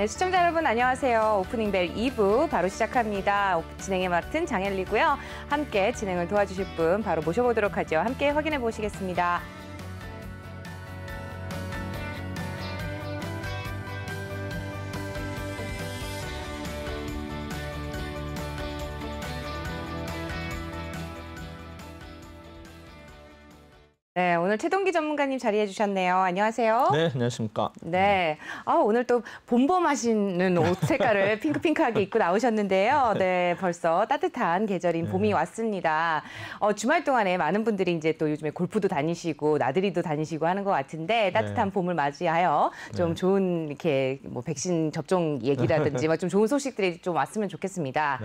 네, 시청자 여러분 안녕하세요. 오프닝벨 2부 바로 시작합니다. 진행에 맡은 장엘리고요. 함께 진행을 도와주실 분 바로 모셔보도록 하죠. 함께 확인해 보시겠습니다. 네, 오늘 최동기 전문가님 자리해 주셨네요. 안녕하세요. 네, 안녕하십니까. 네, 오늘 또 봄봄하시는 옷 색깔을 핑크핑크하게 입고 나오셨는데요. 네, 벌써 따뜻한 계절인 봄이 왔습니다. 주말 동안에 많은 분들이 이제 또 요즘에 골프도 다니시고 나들이도 다니시고 하는 것 같은데 따뜻한 봄을 맞이하여 좀 좋은 이렇게 뭐 백신 접종 얘기라든지 좀 좋은 소식들이 좀 왔으면 좋겠습니다.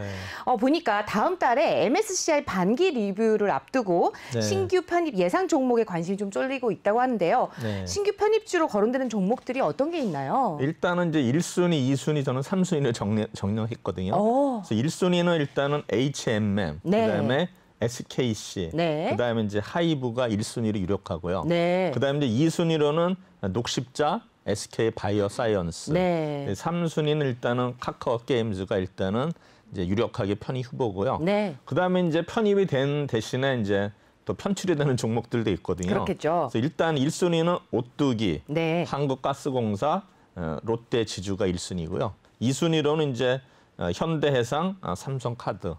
보니까 다음 달에 MSCI 반기 리뷰를 앞두고 신규 편입 예상 종목에 관심이 좀 쏠리고 있다고 하는데요. 신규 편입주로 거론되는 종목들이 어떤 게 있나요? 일단은 이제 1순위, 2순위, 저는 3순위를 정령했거든요. 그래서 1순위는 일단은 HMM, 그다음에 SKC, 그다음에 이제 하이브가 1순위로 유력하고요. 그다음에 이제 2순위로는 녹십자, SK 바이오 사이언스. 3순위는 일단은 카카오 게임즈가 일단은 이제 유력하게 편입 후보고요. 그다음에 이제 편입이 된 대신에 이제 또 편출이 되는 종목들도 있거든요. 그렇겠죠. 그래서 일단 1순위는 오뚜기, 한국가스공사, 롯데지주가 1순위고요. 2순위로는 이제 현대해상, 삼성카드.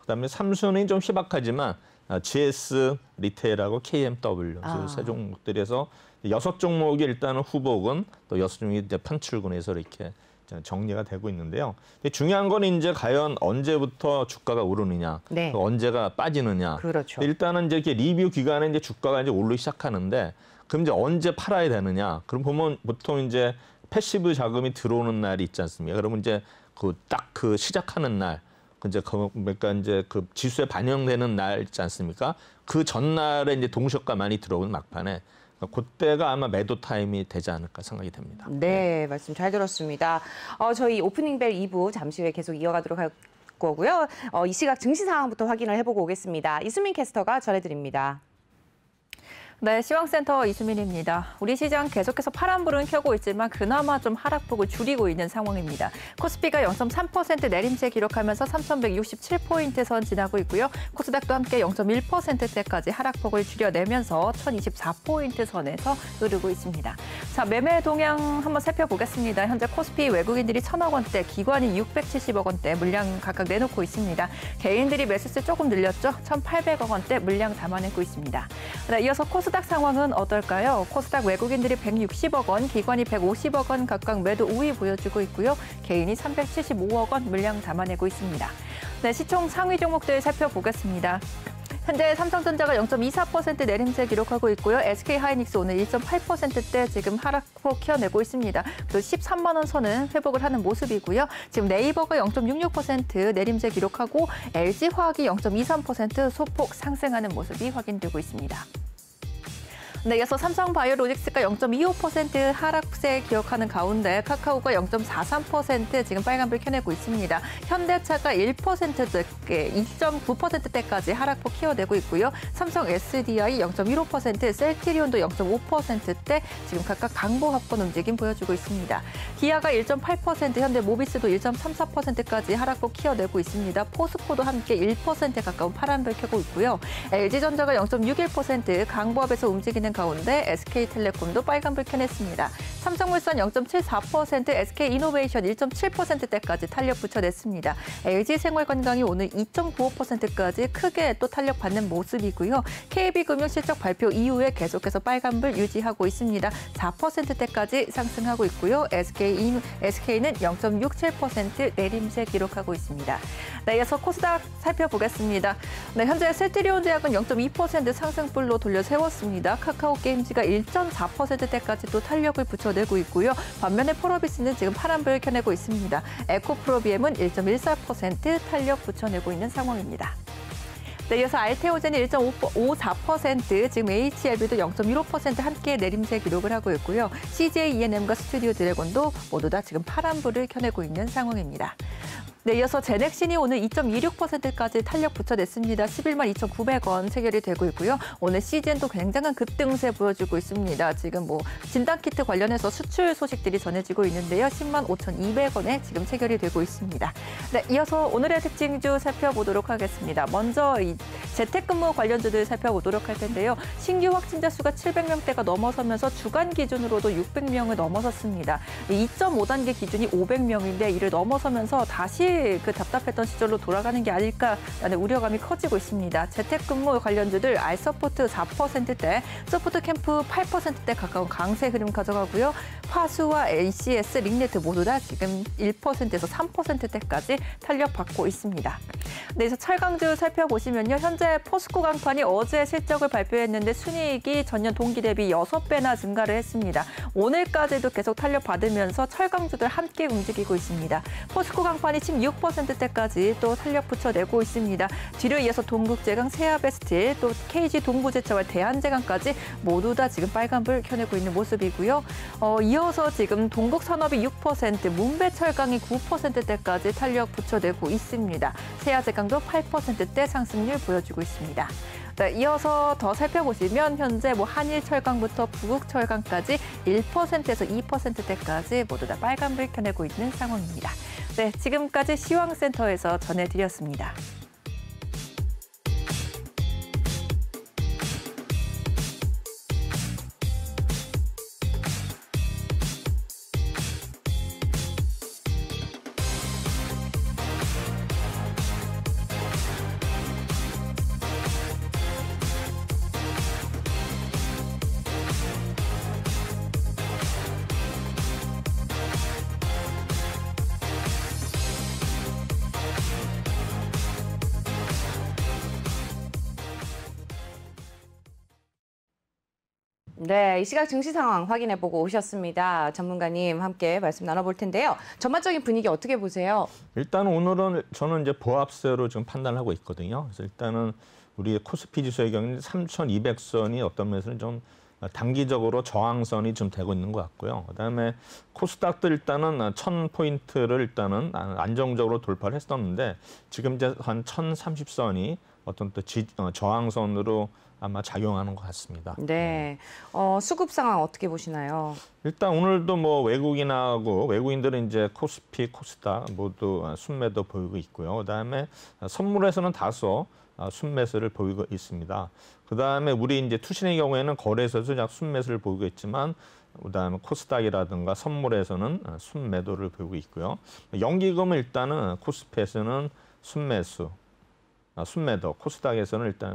그다음에 3순위 좀 희박하지만 GS 리테일하고 KMW 세 종목들에서 6종목이 일단은 후보군, 또 6종목이 이제 편출군에서 이렇게 정리가 되고 있는데요. 중요한 건 이제 과연 언제부터 주가가 오르느냐, 언제가 빠지느냐. 일단은 이제 이렇게 리뷰 기간에 이제 주가가 이제 오르기 시작하는데, 그럼 이제 언제 팔아야 되느냐? 그럼 보면 보통 이제 패시브 자금이 들어오는 날이 있지 않습니까? 그러면 이제 그 시작하는 날, 그러니까 이제 그 지수에 반영되는 날 있지 않습니까? 그 전날에 이제 동시효과 많이 들어오는 막판에. 그때가 아마 매도 타임이 되지 않을까 생각이 됩니다. 네, 말씀 잘 들었습니다. 저희 오프닝벨 2부 잠시 후에 계속 이어가도록 할 거고요. 이 시각 증시 상황부터 확인을 해보고 오겠습니다. 이수민 캐스터가 전해드립니다. 네, 시황센터 이수민입니다. 우리 시장 계속해서 파란불은 켜고 있지만 그나마 좀 하락폭을 줄이고 있는 상황입니다. 코스피가 0.3% 내림세 기록하면서 3,167포인트 선 지나고 있고요. 코스닥도 함께 0.1%대까지 하락폭을 줄여내면서 1,024포인트 선에서 흐르고 있습니다. 자, 매매 동향 한번 살펴보겠습니다. 현재 코스피 외국인들이 1,000억 원대, 기관이 670억 원대 물량 각각 내놓고 있습니다. 개인들이 매수세 조금 늘렸죠. 1,800억 원대 물량 담아내고 있습니다. 네, 이어서 코스닥 상황은 어떨까요? 코스닥 외국인들이 160억 원, 기관이 150억 원 각각 매도 우위 보여주고 있고요. 개인이 375억 원 물량 담아내고 있습니다. 네, 시총 상위 종목들 살펴보겠습니다. 현재 삼성전자가 0.24% 내림세 기록하고 있고요. SK하이닉스 오늘 1.8%대 지금 하락폭 키워내고 있습니다. 또 13만 원 선은 회복을 하는 모습이고요. 지금 네이버가 0.66% 내림세 기록하고 LG화학이 0.23% 소폭 상승하는 모습이 확인되고 있습니다. 네, 이어서 삼성바이오로직스가 0.25% 하락세 기록하는 가운데 카카오가 0.43% 지금 빨간불 켜내고 있습니다. 현대차가 1%대, 2.9%대까지 하락폭 키워내고 있고요. 삼성 SDI 0.15%, 셀트리온도 0.5%대 지금 각각 강보 합권 움직임 보여주고 있습니다. 기아가 1.8%, 현대모비스도 1.34%까지 하락폭 키워내고 있습니다. 포스코도 함께 1% 가까운 파란불 켜고 있고요. LG전자가 0.61%, 강보합에서 움직이는 가운데 SK텔레콤도 빨간불 켜냈습니다. 삼성물산 0.74%, SK이노베이션 1.7%대까지 탄력 붙여냈습니다. LG생활건강이 오늘 2.95%까지 크게 또 탄력 받는 모습이고요. KB금융 실적 발표 이후에 계속해서 빨간불 유지하고 있습니다. 4%대까지 상승하고 있고요. SK는 0.67% 내림세 기록하고 있습니다. 네, 이어서 코스닥 살펴보겠습니다. 네, 현재 셀트리온 제약은 0.2% 상승불로 돌려 세웠습니다. 카카오 게임즈가 1.4%대까지 또 탄력을 붙여내고 있고요. 반면에 폴어비스는 지금 파란불 켜내고 있습니다. 에코프로비엠은 1.14% 탄력 붙여내고 있는 상황입니다. 네, 이어서 알테오젠이 1.54%, 지금 HLB도 0.15% 함께 내림세 기록을 하고 있고요. CJ ENM과 스튜디오 드래곤도 모두 다 지금 파란불을 켜내고 있는 상황입니다. 네, 이어서 제넥신이 오늘 2.26%까지 탄력 붙여냈습니다. 11만 2,900원 체결이 되고 있고요. 오늘 CGN도 굉장한 급등세 보여주고 있습니다. 지금 뭐 진단키트 관련해서 수출 소식들이 전해지고 있는데요. 10만 5,200원에 지금 체결이 되고 있습니다. 네, 이어서 오늘의 특징주 살펴보도록 하겠습니다. 먼저 이 재택근무 관련주들 살펴보도록 할 텐데요. 신규 확진자 수가 700명대가 넘어서면서 주간 기준으로도 600명을 넘어섰습니다. 2.5단계 기준이 500명인데 이를 넘어서면서 다시 그 답답했던 시절로 돌아가는 게 아닐까라는 우려감이 커지고 있습니다. 재택근무 관련주들 알서포트 4%대, 서포트캠프 8%대 가까운 강세 흐름 가져가고요. 파수와 ACS, 링네트 모두 다 지금 1%에서 3%대까지 탄력받고 있습니다. 네, 그래서 철강주 살펴보시면요. 현재 포스코 강판이 어제 실적을 발표했는데 순이익이 전년 동기 대비 6배나 증가를 했습니다. 오늘까지도 계속 탄력받으면서 철강주들 함께 움직이고 있습니다. 포스코 강판이 16%대까지 또 탄력 붙여내고 있습니다. 뒤를 이어서 동국제강, 세아베스틸, 또 KG 동부제철과 대한제강까지 모두 다 지금 빨간불 켜내고 있는 모습이고요. 이어서 지금 동국산업이 6%, 문배철강이 9%대까지 탄력 붙여내고 있습니다. 세아제강도 8%대 상승률 보여주고 있습니다. 네, 이어서 더 살펴보시면 현재 뭐 한일철강부터 부국철강까지 1%에서 2%대까지 모두 다 빨간불 켜내고 있는 상황입니다. 네, 지금까지 시황센터에서 전해드렸습니다. 네, 이 시각 증시 상황 확인해보고 오셨습니다. 전문가님 함께 말씀 나눠볼 텐데요. 전반적인 분위기 어떻게 보세요? 일단 오늘은 저는 이제 보합세로 지금 판단하고 있거든요. 그래서 일단은 우리 코스피 지수의 경우는 3,200선이 어떤 면에서는 좀 단기적으로 저항선이 좀 되고 있는 것 같고요. 그다음에 코스닥도 일단은 1,000포인트를 일단은 안정적으로 돌파를 했었는데 지금 이제 한 1,030선이 어떤 또 저항선으로 아마 작용하는 것 같습니다. 네, 수급 상황 어떻게 보시나요? 일단 오늘도 뭐 외국인들은 이제 코스피, 코스닥 모두 순매도 보이고 있고요. 그다음에 선물에서는 다소 순매수를 보이고 있습니다. 그다음에 우리 이제 투신의 경우에는 거래소에서 약 순매수를 보이고 있지만 그다음에 코스닥이라든가 선물에서는 순매도를 보이고 있고요. 연기금은 일단은 코스피에서는 순매도, 코스닥에서는 일단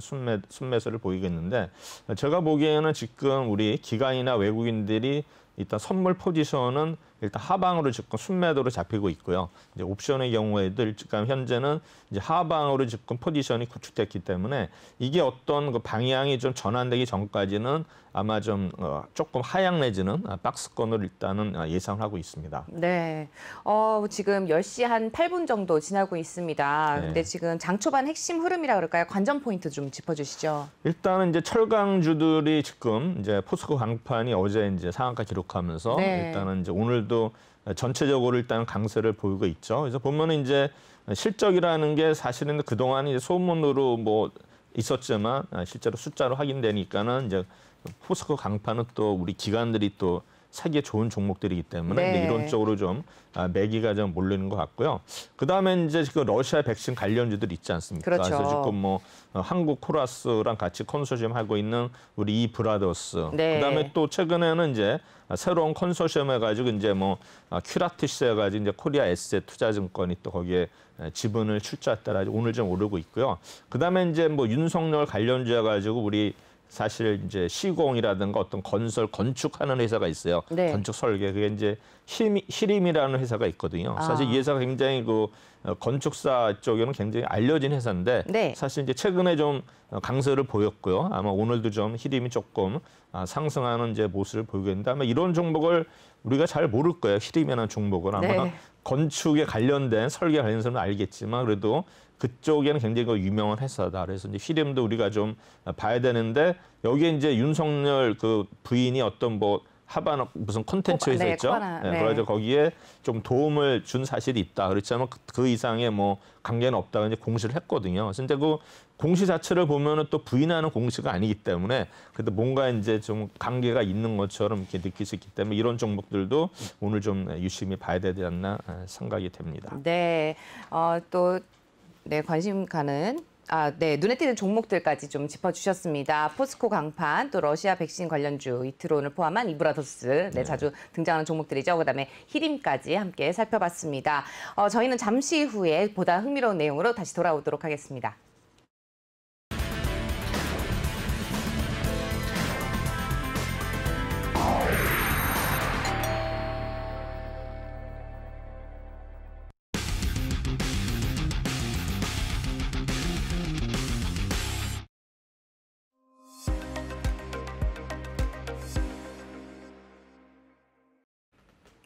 순매수를 보이겠는데 제가 보기에는 지금 우리 기관이나 외국인들이 일단 선물 포지션은 일단 하방으로 지금 순매도로 잡히고 있고요. 이제 옵션의 경우에도 지금 현재는 이제 하방으로 지금 포지션이 구축됐기 때문에 이게 어떤 그 방향이 좀 전환되기 전까지는 아마 좀 조금 하향 내지는 박스권으로 일단은 예상을 하고 있습니다. 네, 지금 10시 한 8분 정도 지나고 있습니다. 네. 근데 지금 장 초반 핵심 흐름이라 그럴까요? 관전 포인트 좀 짚어주시죠. 일단은 이제 철강주들이 지금 이제 포스코 강판이 어제 이제 상한가 기록하면서 네. 일단은 이제 오늘도 전체적으로 일단 강세를 보이고 있죠. 그래서 보면은 이제 실적이라는 게 사실은 그동안 이제 소문으로 뭐 있었지만 실제로 숫자로 확인되니까는 이제 포스코 강판은 또 우리 기관들이 또 사기에 좋은 종목들이기 때문에 네. 이론적으로 좀 매기가 좀 몰리는 것 같고요. 그다음에 이제 지금 러시아 백신 관련주들 있지 않습니까? 그렇죠. 그래서 지금 뭐 한국 코라스랑 같이 컨소시엄 하고 있는 우리 이 브라더스. 네. 그다음에 또 최근에는 이제 새로운 컨소시엄 해가지고 이제 뭐 큐라티스 해가지고 이제 코리아 에셋 투자증권이 또 거기에 지분을 출자했다라 오늘 좀 오르고 있고요. 그다음에 이제 뭐 윤석열 관련주 해가지고 우리 사실 이제 시공이라든가 어떤 건축하는 회사가 있어요. 네. 건축 설계 그게 이제 히림이라는 회사가 있거든요. 사실 이 회사가 굉장히 그 건축사 쪽에는 굉장히 알려진 회사인데 네. 사실 이제 최근에 좀 강세를 보였고요. 아마 오늘도 좀 히림이 조금 상승하는 이제 모습을 보이겠는데 아마 이런 종목을 우리가 잘 모를 거예요. 히림이라는 종목은 아마 네. 건축에 관련된 설계 관련해서는 알겠지만 그래도 그쪽에는 굉장히 유명한 회사다. 그래서 이제 히림도 우리가 좀 봐야 되는데 여기에 이제 윤석열 그 부인이 어떤 뭐 하바나 무슨 콘텐츠에서 있죠. 그래서 거기에 좀 도움을 준 사실이 있다. 그렇지만 그 이상의 뭐 관계는 없다고 이제 공시를 했거든요. 그래서 이제 그 공시 자체를 보면은 또 부인하는 공시가 아니기 때문에 그래도 뭔가 이제 좀 관계가 있는 것처럼 이렇게 느낄 수 있기 때문에 이런 종목들도 오늘 좀 유심히 봐야 되지 않나 생각이 됩니다. 네, 또 관심 가는. 눈에 띄는 종목들까지 좀 짚어주셨습니다. 포스코 강판, 또 러시아 백신 관련주, 이트론을 포함한 이브라더스, 자주 등장하는 종목들이죠. 그다음에 히림까지 함께 살펴봤습니다. 저희는 잠시 후에 보다 흥미로운 내용으로 다시 돌아오도록 하겠습니다.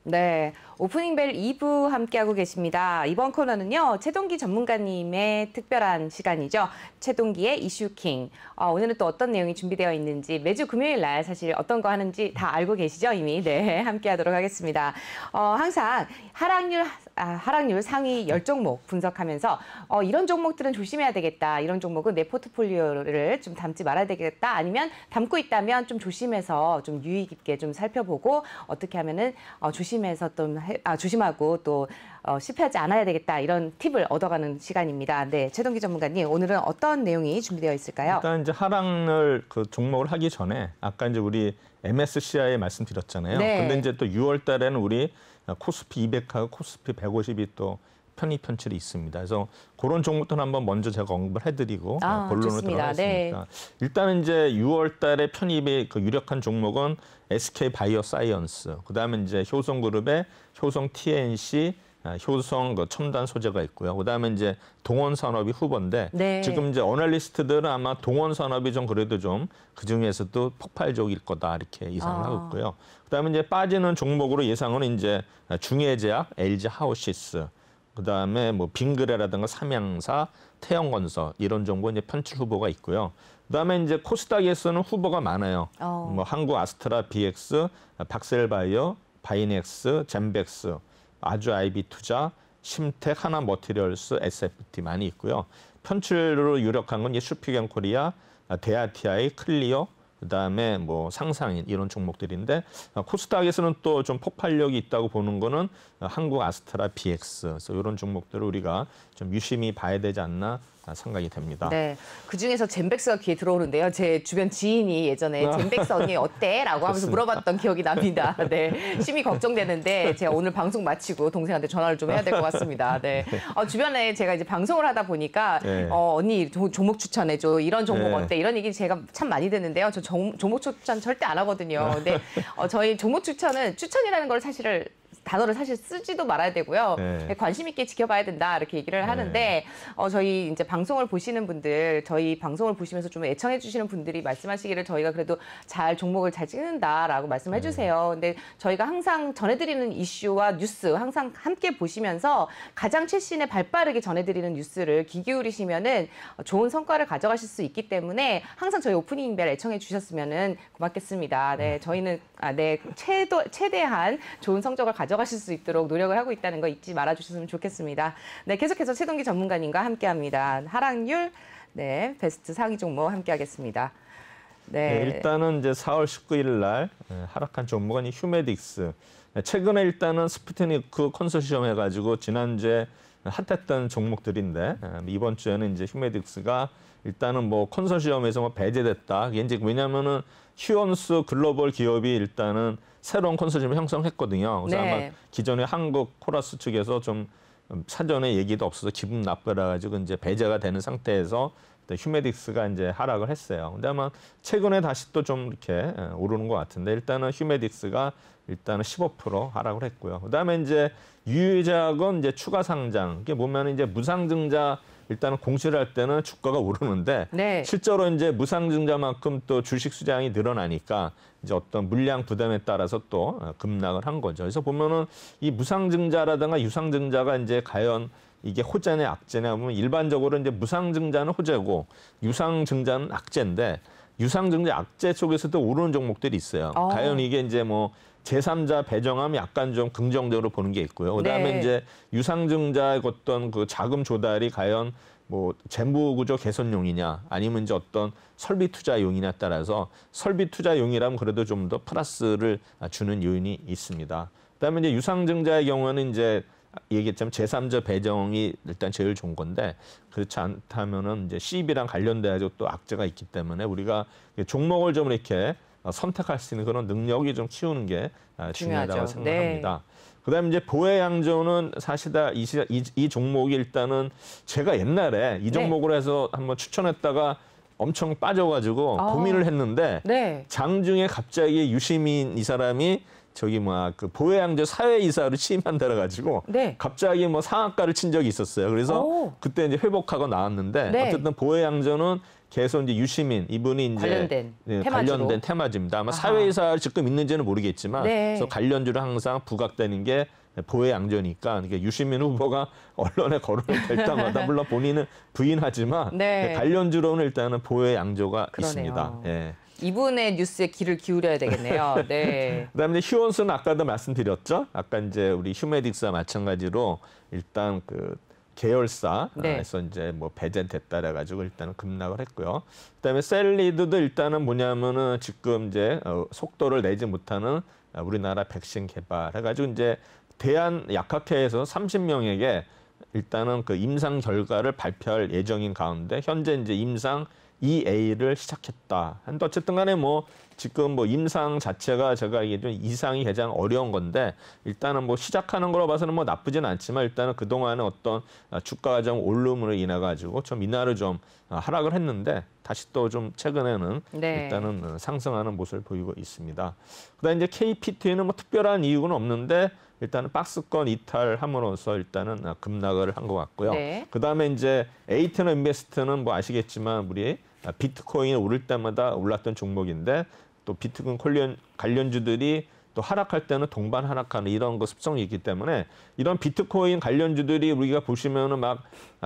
네, 오프닝벨 2부 함께하고 계십니다. 이번 코너는요, 최동기 전문가님의 특별한 시간이죠. 최동기의 이슈킹. 오늘은 또 어떤 내용이 준비되어 있는지 매주 금요일 날 사실 어떤 거 하는지 다 알고 계시죠, 이미. 네, 함께하도록 하겠습니다. 항상 하락률 상위 10종목 분석하면서 이런 종목들은 조심해야 되겠다. 이런 종목은 내 포트폴리오를 좀 담지 말아야 되겠다. 아니면 담고 있다면 좀 조심해서 좀 유의 깊게 좀 살펴보고 어떻게 하면은 조심해서 또 조심하고 또 실패하지 않아야 되겠다. 이런 팁을 얻어가는 시간입니다. 네, 최동기 전문가님, 오늘은 어떤 내용이 준비되어 있을까요? 일단 이제 하락률 그 종목을 하기 전에 아까 이제 우리 MSCI 말씀드렸잖아요. 네. 근데 이제 또 6월 달에는 우리 코스피 200하고 코스피 150이 또 편입 편출이 있습니다. 그래서 그런 종목들 한번 먼저 제가 언급을 해드리고 본론으로 들어가겠습니다. 네. 일단은 이제 6월 달에 편입의 그 유력한 종목은 SK 바이오사이언스, 그다음에 이제 효성그룹의 효성 TNC, 효성 그 첨단 소재가 있고요. 그다음에 이제 동원산업이 후보인데 지금 이제 어널리스트들은 아마 동원산업이 좀 그래도 좀 그 중에서도 폭발적일 거다 이렇게 예상을 하고 있고요. 그다음에 이제 빠지는 종목으로 예상은 이제 중해제약, LG 하우시스, 그다음에 뭐 빙그레라든가 삼양사, 태영건설 이런 종목 이제 편출 후보가 있고요. 그다음에 이제 코스닥에서는 후보가 많아요. 뭐 한국 아스트라 BX, 박셀바이오, 바이넥스, 젠백스, 아주 아이비 투자, 심텍, 하나머티리얼스, SFT 많이 있고요. 편출로 유력한 건 슈피겐 코리아, 대아티아이, 클리어, 그다음에 뭐 상상인 이런 종목들인데 코스닥에서는 또 좀 폭발력이 있다고 보는 거는 한국 아스트라 BX, 그래서 이런 종목들을 우리가 좀 유심히 봐야 되지 않나 생각이 됩니다. 네, 그중에서 젠백스가 귀에 들어오는데요. 제 주변 지인이 예전에 젠백스 언니 어때? 라고 하면서 물어봤던 기억이 납니다. 네, 심히 걱정되는데 제가 오늘 방송 마치고 동생한테 전화를 좀 해야 될 것 같습니다. 네, 주변에 제가 이제 방송을 하다 보니까 언니 종목 추천해줘. 이런 종목 어때? 이런 얘기 제가 참 많이 듣는데요. 저 종목 추천 절대 안 하거든요. 근데 저희 종목 추천은 추천이라는 걸 단어를 사실 쓰지도 말아야 되고요. 관심 있게 지켜봐야 된다 이렇게 얘기를 하는데 저희 이제 방송을 보시는 분들, 저희 방송을 보시면서 좀 애청해 주시는 분들이 말씀하시기를 저희가 그래도 종목을 잘 찍는다라고 말씀해 주세요. 근데 저희가 항상 전해드리는 이슈와 뉴스 항상 함께 보시면서 가장 최신의 발빠르게 전해드리는 뉴스를 귀 기울이시면은 좋은 성과를 가져가실 수 있기 때문에 항상 저희 오프닝 벨 애청해 주셨으면은 고맙겠습니다. 네, 저희는 최대한 좋은 성적을 가져가실 수 있도록 노력을 하고 있다는 거 잊지 말아주셨으면 좋겠습니다. 네, 계속해서 최동기 전문가님과 함께합니다. 하락률, 베스트 상위 종목 함께하겠습니다. 네, 일단은 이제 4월 19일 날 하락한 종목은 휴메딕스. 최근에 일단은 스푸트니크 컨소시엄 해가지고 지난주에 핫했던 종목들인데 이번 주에는 이제 휴메딕스가 일단은 뭐 컨소시엄에서 뭐 배제됐다. 이게 이제 왜냐면은 휴원스 글로벌 기업이 일단은 새로운 컨소시엄을 형성했거든요. 그래서 아마 기존의 한국 코라스 측에서 좀 사전에 얘기도 없어서 기분 나쁘라 가지고 이제 배제가 되는 상태에서 휴메딕스가 이제 하락을 했어요. 근데 아마 최근에 다시 또 좀 이렇게 오르는 것 같은데 일단은 휴메딕스가 일단은 15% 하락을 했고요. 그다음에 이제 유유제약은 이제 추가 상장. 이게 보면 이제 무상증자 일단은 공시를 할 때는 주가가 오르는데 실제로 이제 무상증자만큼 또 주식 수량이 늘어나니까 이제 어떤 물량 부담에 따라서 또 급락을 한 거죠. 그래서 보면은 이 무상증자라든가 유상증자가 이제 과연 이게 호재냐 악재냐 보면 일반적으로 이제 무상증자는 호재고 유상증자는 악재인데 유상증자 약재 속에서도 오르는 종목들이 있어요. 과연 이게 이제 뭐 제3자 배정하면 약간 좀 긍정적으로 보는 게 있고요. 그다음에 네. 이제 유상증자의 어떤 그 자금 조달이 과연 뭐 재무 구조 개선용이냐 아니면 이제 어떤 설비 투자용이냐에 따라서 설비 투자용이라면 그래도 좀 더 플러스를 주는 요인이 있습니다. 그다음에 이제 유상증자의 경우는 이제 얘기했지만 제3자 배정이 일단 제일 좋은 건데 그렇지 않다면은 이제 CB랑 관련돼 가지고 또 악재가 있기 때문에 우리가 종목을 좀 이렇게 선택할 수 있는 그런 능력이 좀 키우는 게 중요하다고 생각합니다. 네. 그다음에 이제 보혜양조는 사실 이 종목이 일단은 제가 옛날에 이 종목으로 해서 한번 추천했다가 엄청 빠져가지고 고민을 했는데 네. 장중에 갑자기 유시민 이 사람이 저기 그 보혜양조 사회이사로 취임한다라 가지고 네. 갑자기 뭐 상한가를 친 적이 있었어요. 그래서 그때 이제 회복하고 나왔는데 네. 어쨌든 보혜양조는 계속 이제 유시민 이분이 이제 관련된 테마주입니다. 아마 사회이사 지금 있는지는 모르겠지만 네. 그래서 관련주로 항상 부각되는 게 보혜양조니까 유시민 후보가 언론에 거론이 될 때마다 물론 본인은 부인하지만 네. 관련주로는 일단은 보혜양조가 있습니다. 예. 이분의 뉴스에 귀를 기울여야 되겠네요. 네. 그다음에 휴원수는 아까도 말씀드렸죠. 아까 이제 우리 휴메딕스와 마찬가지로 일단 그 계열사에서 네. 이제 뭐 배제됐다래 가지고 일단은 급락을 했고요. 그다음에 셀리드도 일단은 뭐냐면은 지금 이제 속도를 내지 못하는 우리나라 백신 개발해 가지고 이제 대한약학회에서 30명에게 일단은 그 임상 결과를 발표할 예정인 가운데 현재 이제 임상 2A를 시작했다. 한데 어쨌든 간에 뭐 지금 뭐 임상 자체가 제가 이게 좀 이상이 가장 어려운 건데 일단은 뭐 시작하는 거로 봐서는 뭐 나쁘진 않지만 일단은 그동안은 어떤 주가가 좀 오름으로 인해 가지고 좀 이날을 좀 하락을 했는데 다시 또 좀 최근에는 네. 일단은 상승하는 모습을 보이고 있습니다. 그다음에 이제 KPT는 뭐 특별한 이유는 없는데 일단은 박스권 이탈함으로써 일단은 급락을 한 것 같고요. 네. 그다음에 이제 에이트너 인베스트는 뭐 아시겠지만 우리 비트코인이 오를 때마다 올랐던 종목인데 또 비트코인 관련주들이 또 하락할 때는 동반 하락하는 이런 거 습성이 있기 때문에 이런 비트코인 관련주들이 우리가 보시면은 막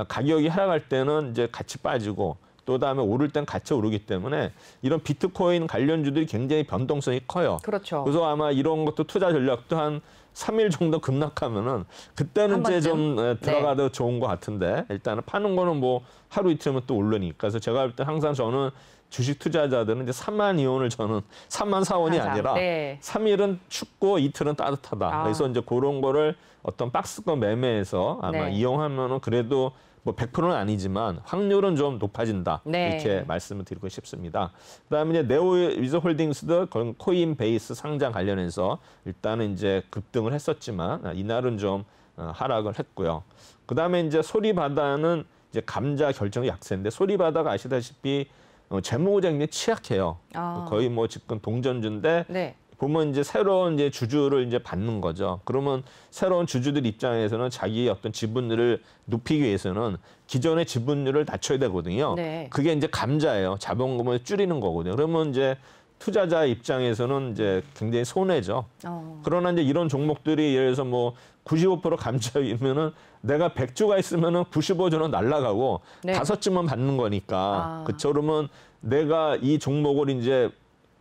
가격이 하락할 때는 이제 같이 빠지고 또 다음에 오를 땐 같이 오르기 때문에 이런 비트코인 관련주들이 굉장히 변동성이 커요. 그렇죠. 그래서 아마 이런 것도 투자 전략도 한 3일 정도 급락하면은 그때는 이제 좀 들어가도 네. 좋은 것 같은데 일단은 파는 거는 뭐 하루 이틀이면 또 오르니까 그래서 제가 볼 때 항상 저는 주식 투자자들은 이제 3만 이온을 저는 3만 4원이 아니라 네. 3일은 춥고 이틀은 따뜻하다. 그래서 이제 그런 거를 어떤 박스권 매매에서 아마 네. 이용하면은 그래도 뭐 100%는 아니지만 확률은 좀 높아진다. 네. 이렇게 말씀을 드리고 싶습니다. 그다음에 이제 네오위즈홀딩스도 코인베이스 상장 관련해서 일단은 이제 급등을 했었지만 이날은 좀 하락을 했고요. 그다음에 이제 소리바다는 이제 감자 결정 약세인데 소리바다가 아시다시피 재무 굉장히 취약해요. 거의 뭐 지금 동전주인데 네. 보면 이제 새로운 이제 주주를 이제 받는 거죠. 그러면 새로운 주주들 입장에서는 자기의 어떤 지분율을 높이기 위해서는 기존의 지분율을 낮춰야 되거든요. 네. 그게 이제 감자예요. 자본금을 줄이는 거거든요. 그러면 이제 투자자 입장에서는 이제 굉장히 손해죠. 그러나 이제 이런 종목들이 예를 들어서 뭐 95% 감자이면은 내가 100주가 있으면은 95주는 날라가고 네. 5주만 받는 거니까. 그쵸? 그러면 내가 이 종목을 이제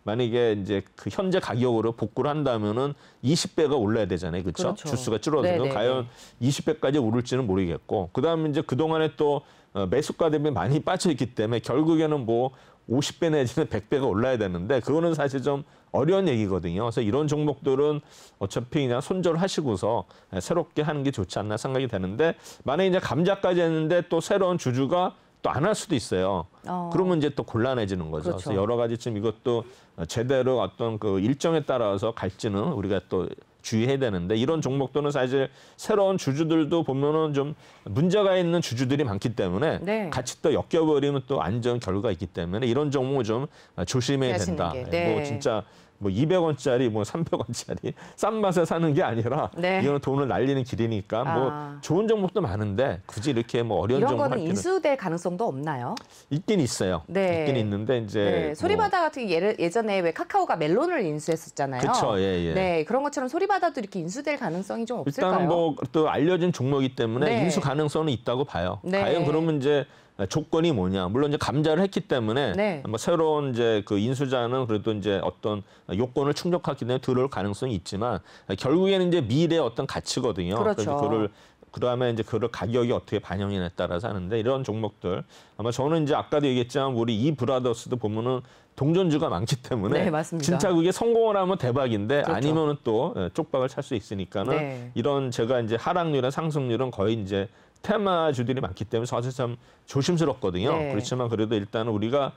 만약에 이제 그 현재 가격으로 복구를 한다면은 20배가 올라야 되잖아요. 그렇죠? 주수가 줄어들면 과연 20배까지 오를지는 모르겠고. 그다음에 이제 그동안에 또 매수가 대비 많이 빠져 있기 때문에 결국에는 뭐 50배 내지는 100배가 올라야 되는데 그거는 사실 좀 어려운 얘기거든요. 그래서 이런 종목들은 어차피 그냥 손절하시고서 새롭게 하는 게 좋지 않나 생각이 되는데 만약에 이제 감자까지 했는데 또 새로운 주주가 또 안 할 수도 있어요. 그러면 이제 또 곤란해지는 거죠. 그렇죠. 그래서 여러 가지 지금 이것도 제대로 어떤 그 일정에 따라서 갈지는 우리가 또 주의해야 되는데 이런 종목들은 사실 새로운 주주들도 보면은 좀 문제가 있는 주주들이 많기 때문에 네. 같이 또 엮여버리면 또 안 좋은 결과가 있기 때문에 이런 종목을 좀 조심해야 된다. 네. 뭐 진짜 뭐 200원짜리 뭐 300원짜리 싼 맛에 사는 게 아니라 네. 이거는 돈을 날리는 길이니까 뭐 좋은 종목도 많은데 굳이 이렇게 뭐 어려운 종목 이런 거는 인수될 가능성도 없나요? 있긴 있어요. 네. 있긴 있는데 이제 네. 소리바다 같은 게 예전에 왜 카카오가 멜론을 인수했었잖아요. 그렇죠. 예, 예. 네, 그런 것처럼 소리바다도 이렇게 인수될 가능성이 좀 없을까요? 일단은 뭐 또 알려진 종목이기 때문에 네. 인수 가능성은 있다고 봐요. 네. 과연 그러면 이제 조건이 뭐냐. 물론 이제 감자를 했기 때문에 네. 뭐 새로운 이제 그 인수자는 그래도 이제 어떤 요건을 충족하기 때문에 들어올 가능성이 있지만 결국에는 이제 미래의 어떤 가치거든요. 그렇죠. 그래서 그걸 그다음에 이제 그 가격이 어떻게 반영이냐에 따라서 하는데 이런 종목들 아마 저는 이제 아까도 얘기했지만 우리 이 브라더스도 보면은 동전주가 많기 때문에 네, 맞습니다. 진짜 그게 성공을 하면 대박인데 그렇죠. 아니면은 또 쪽박을 찰 수 있으니까는 네. 이런 제가 이제 하락률이나 상승률은 거의 이제 테마주들이 많기 때문에 사실 참 조심스럽거든요. 네. 그렇지만 그래도 일단은 우리가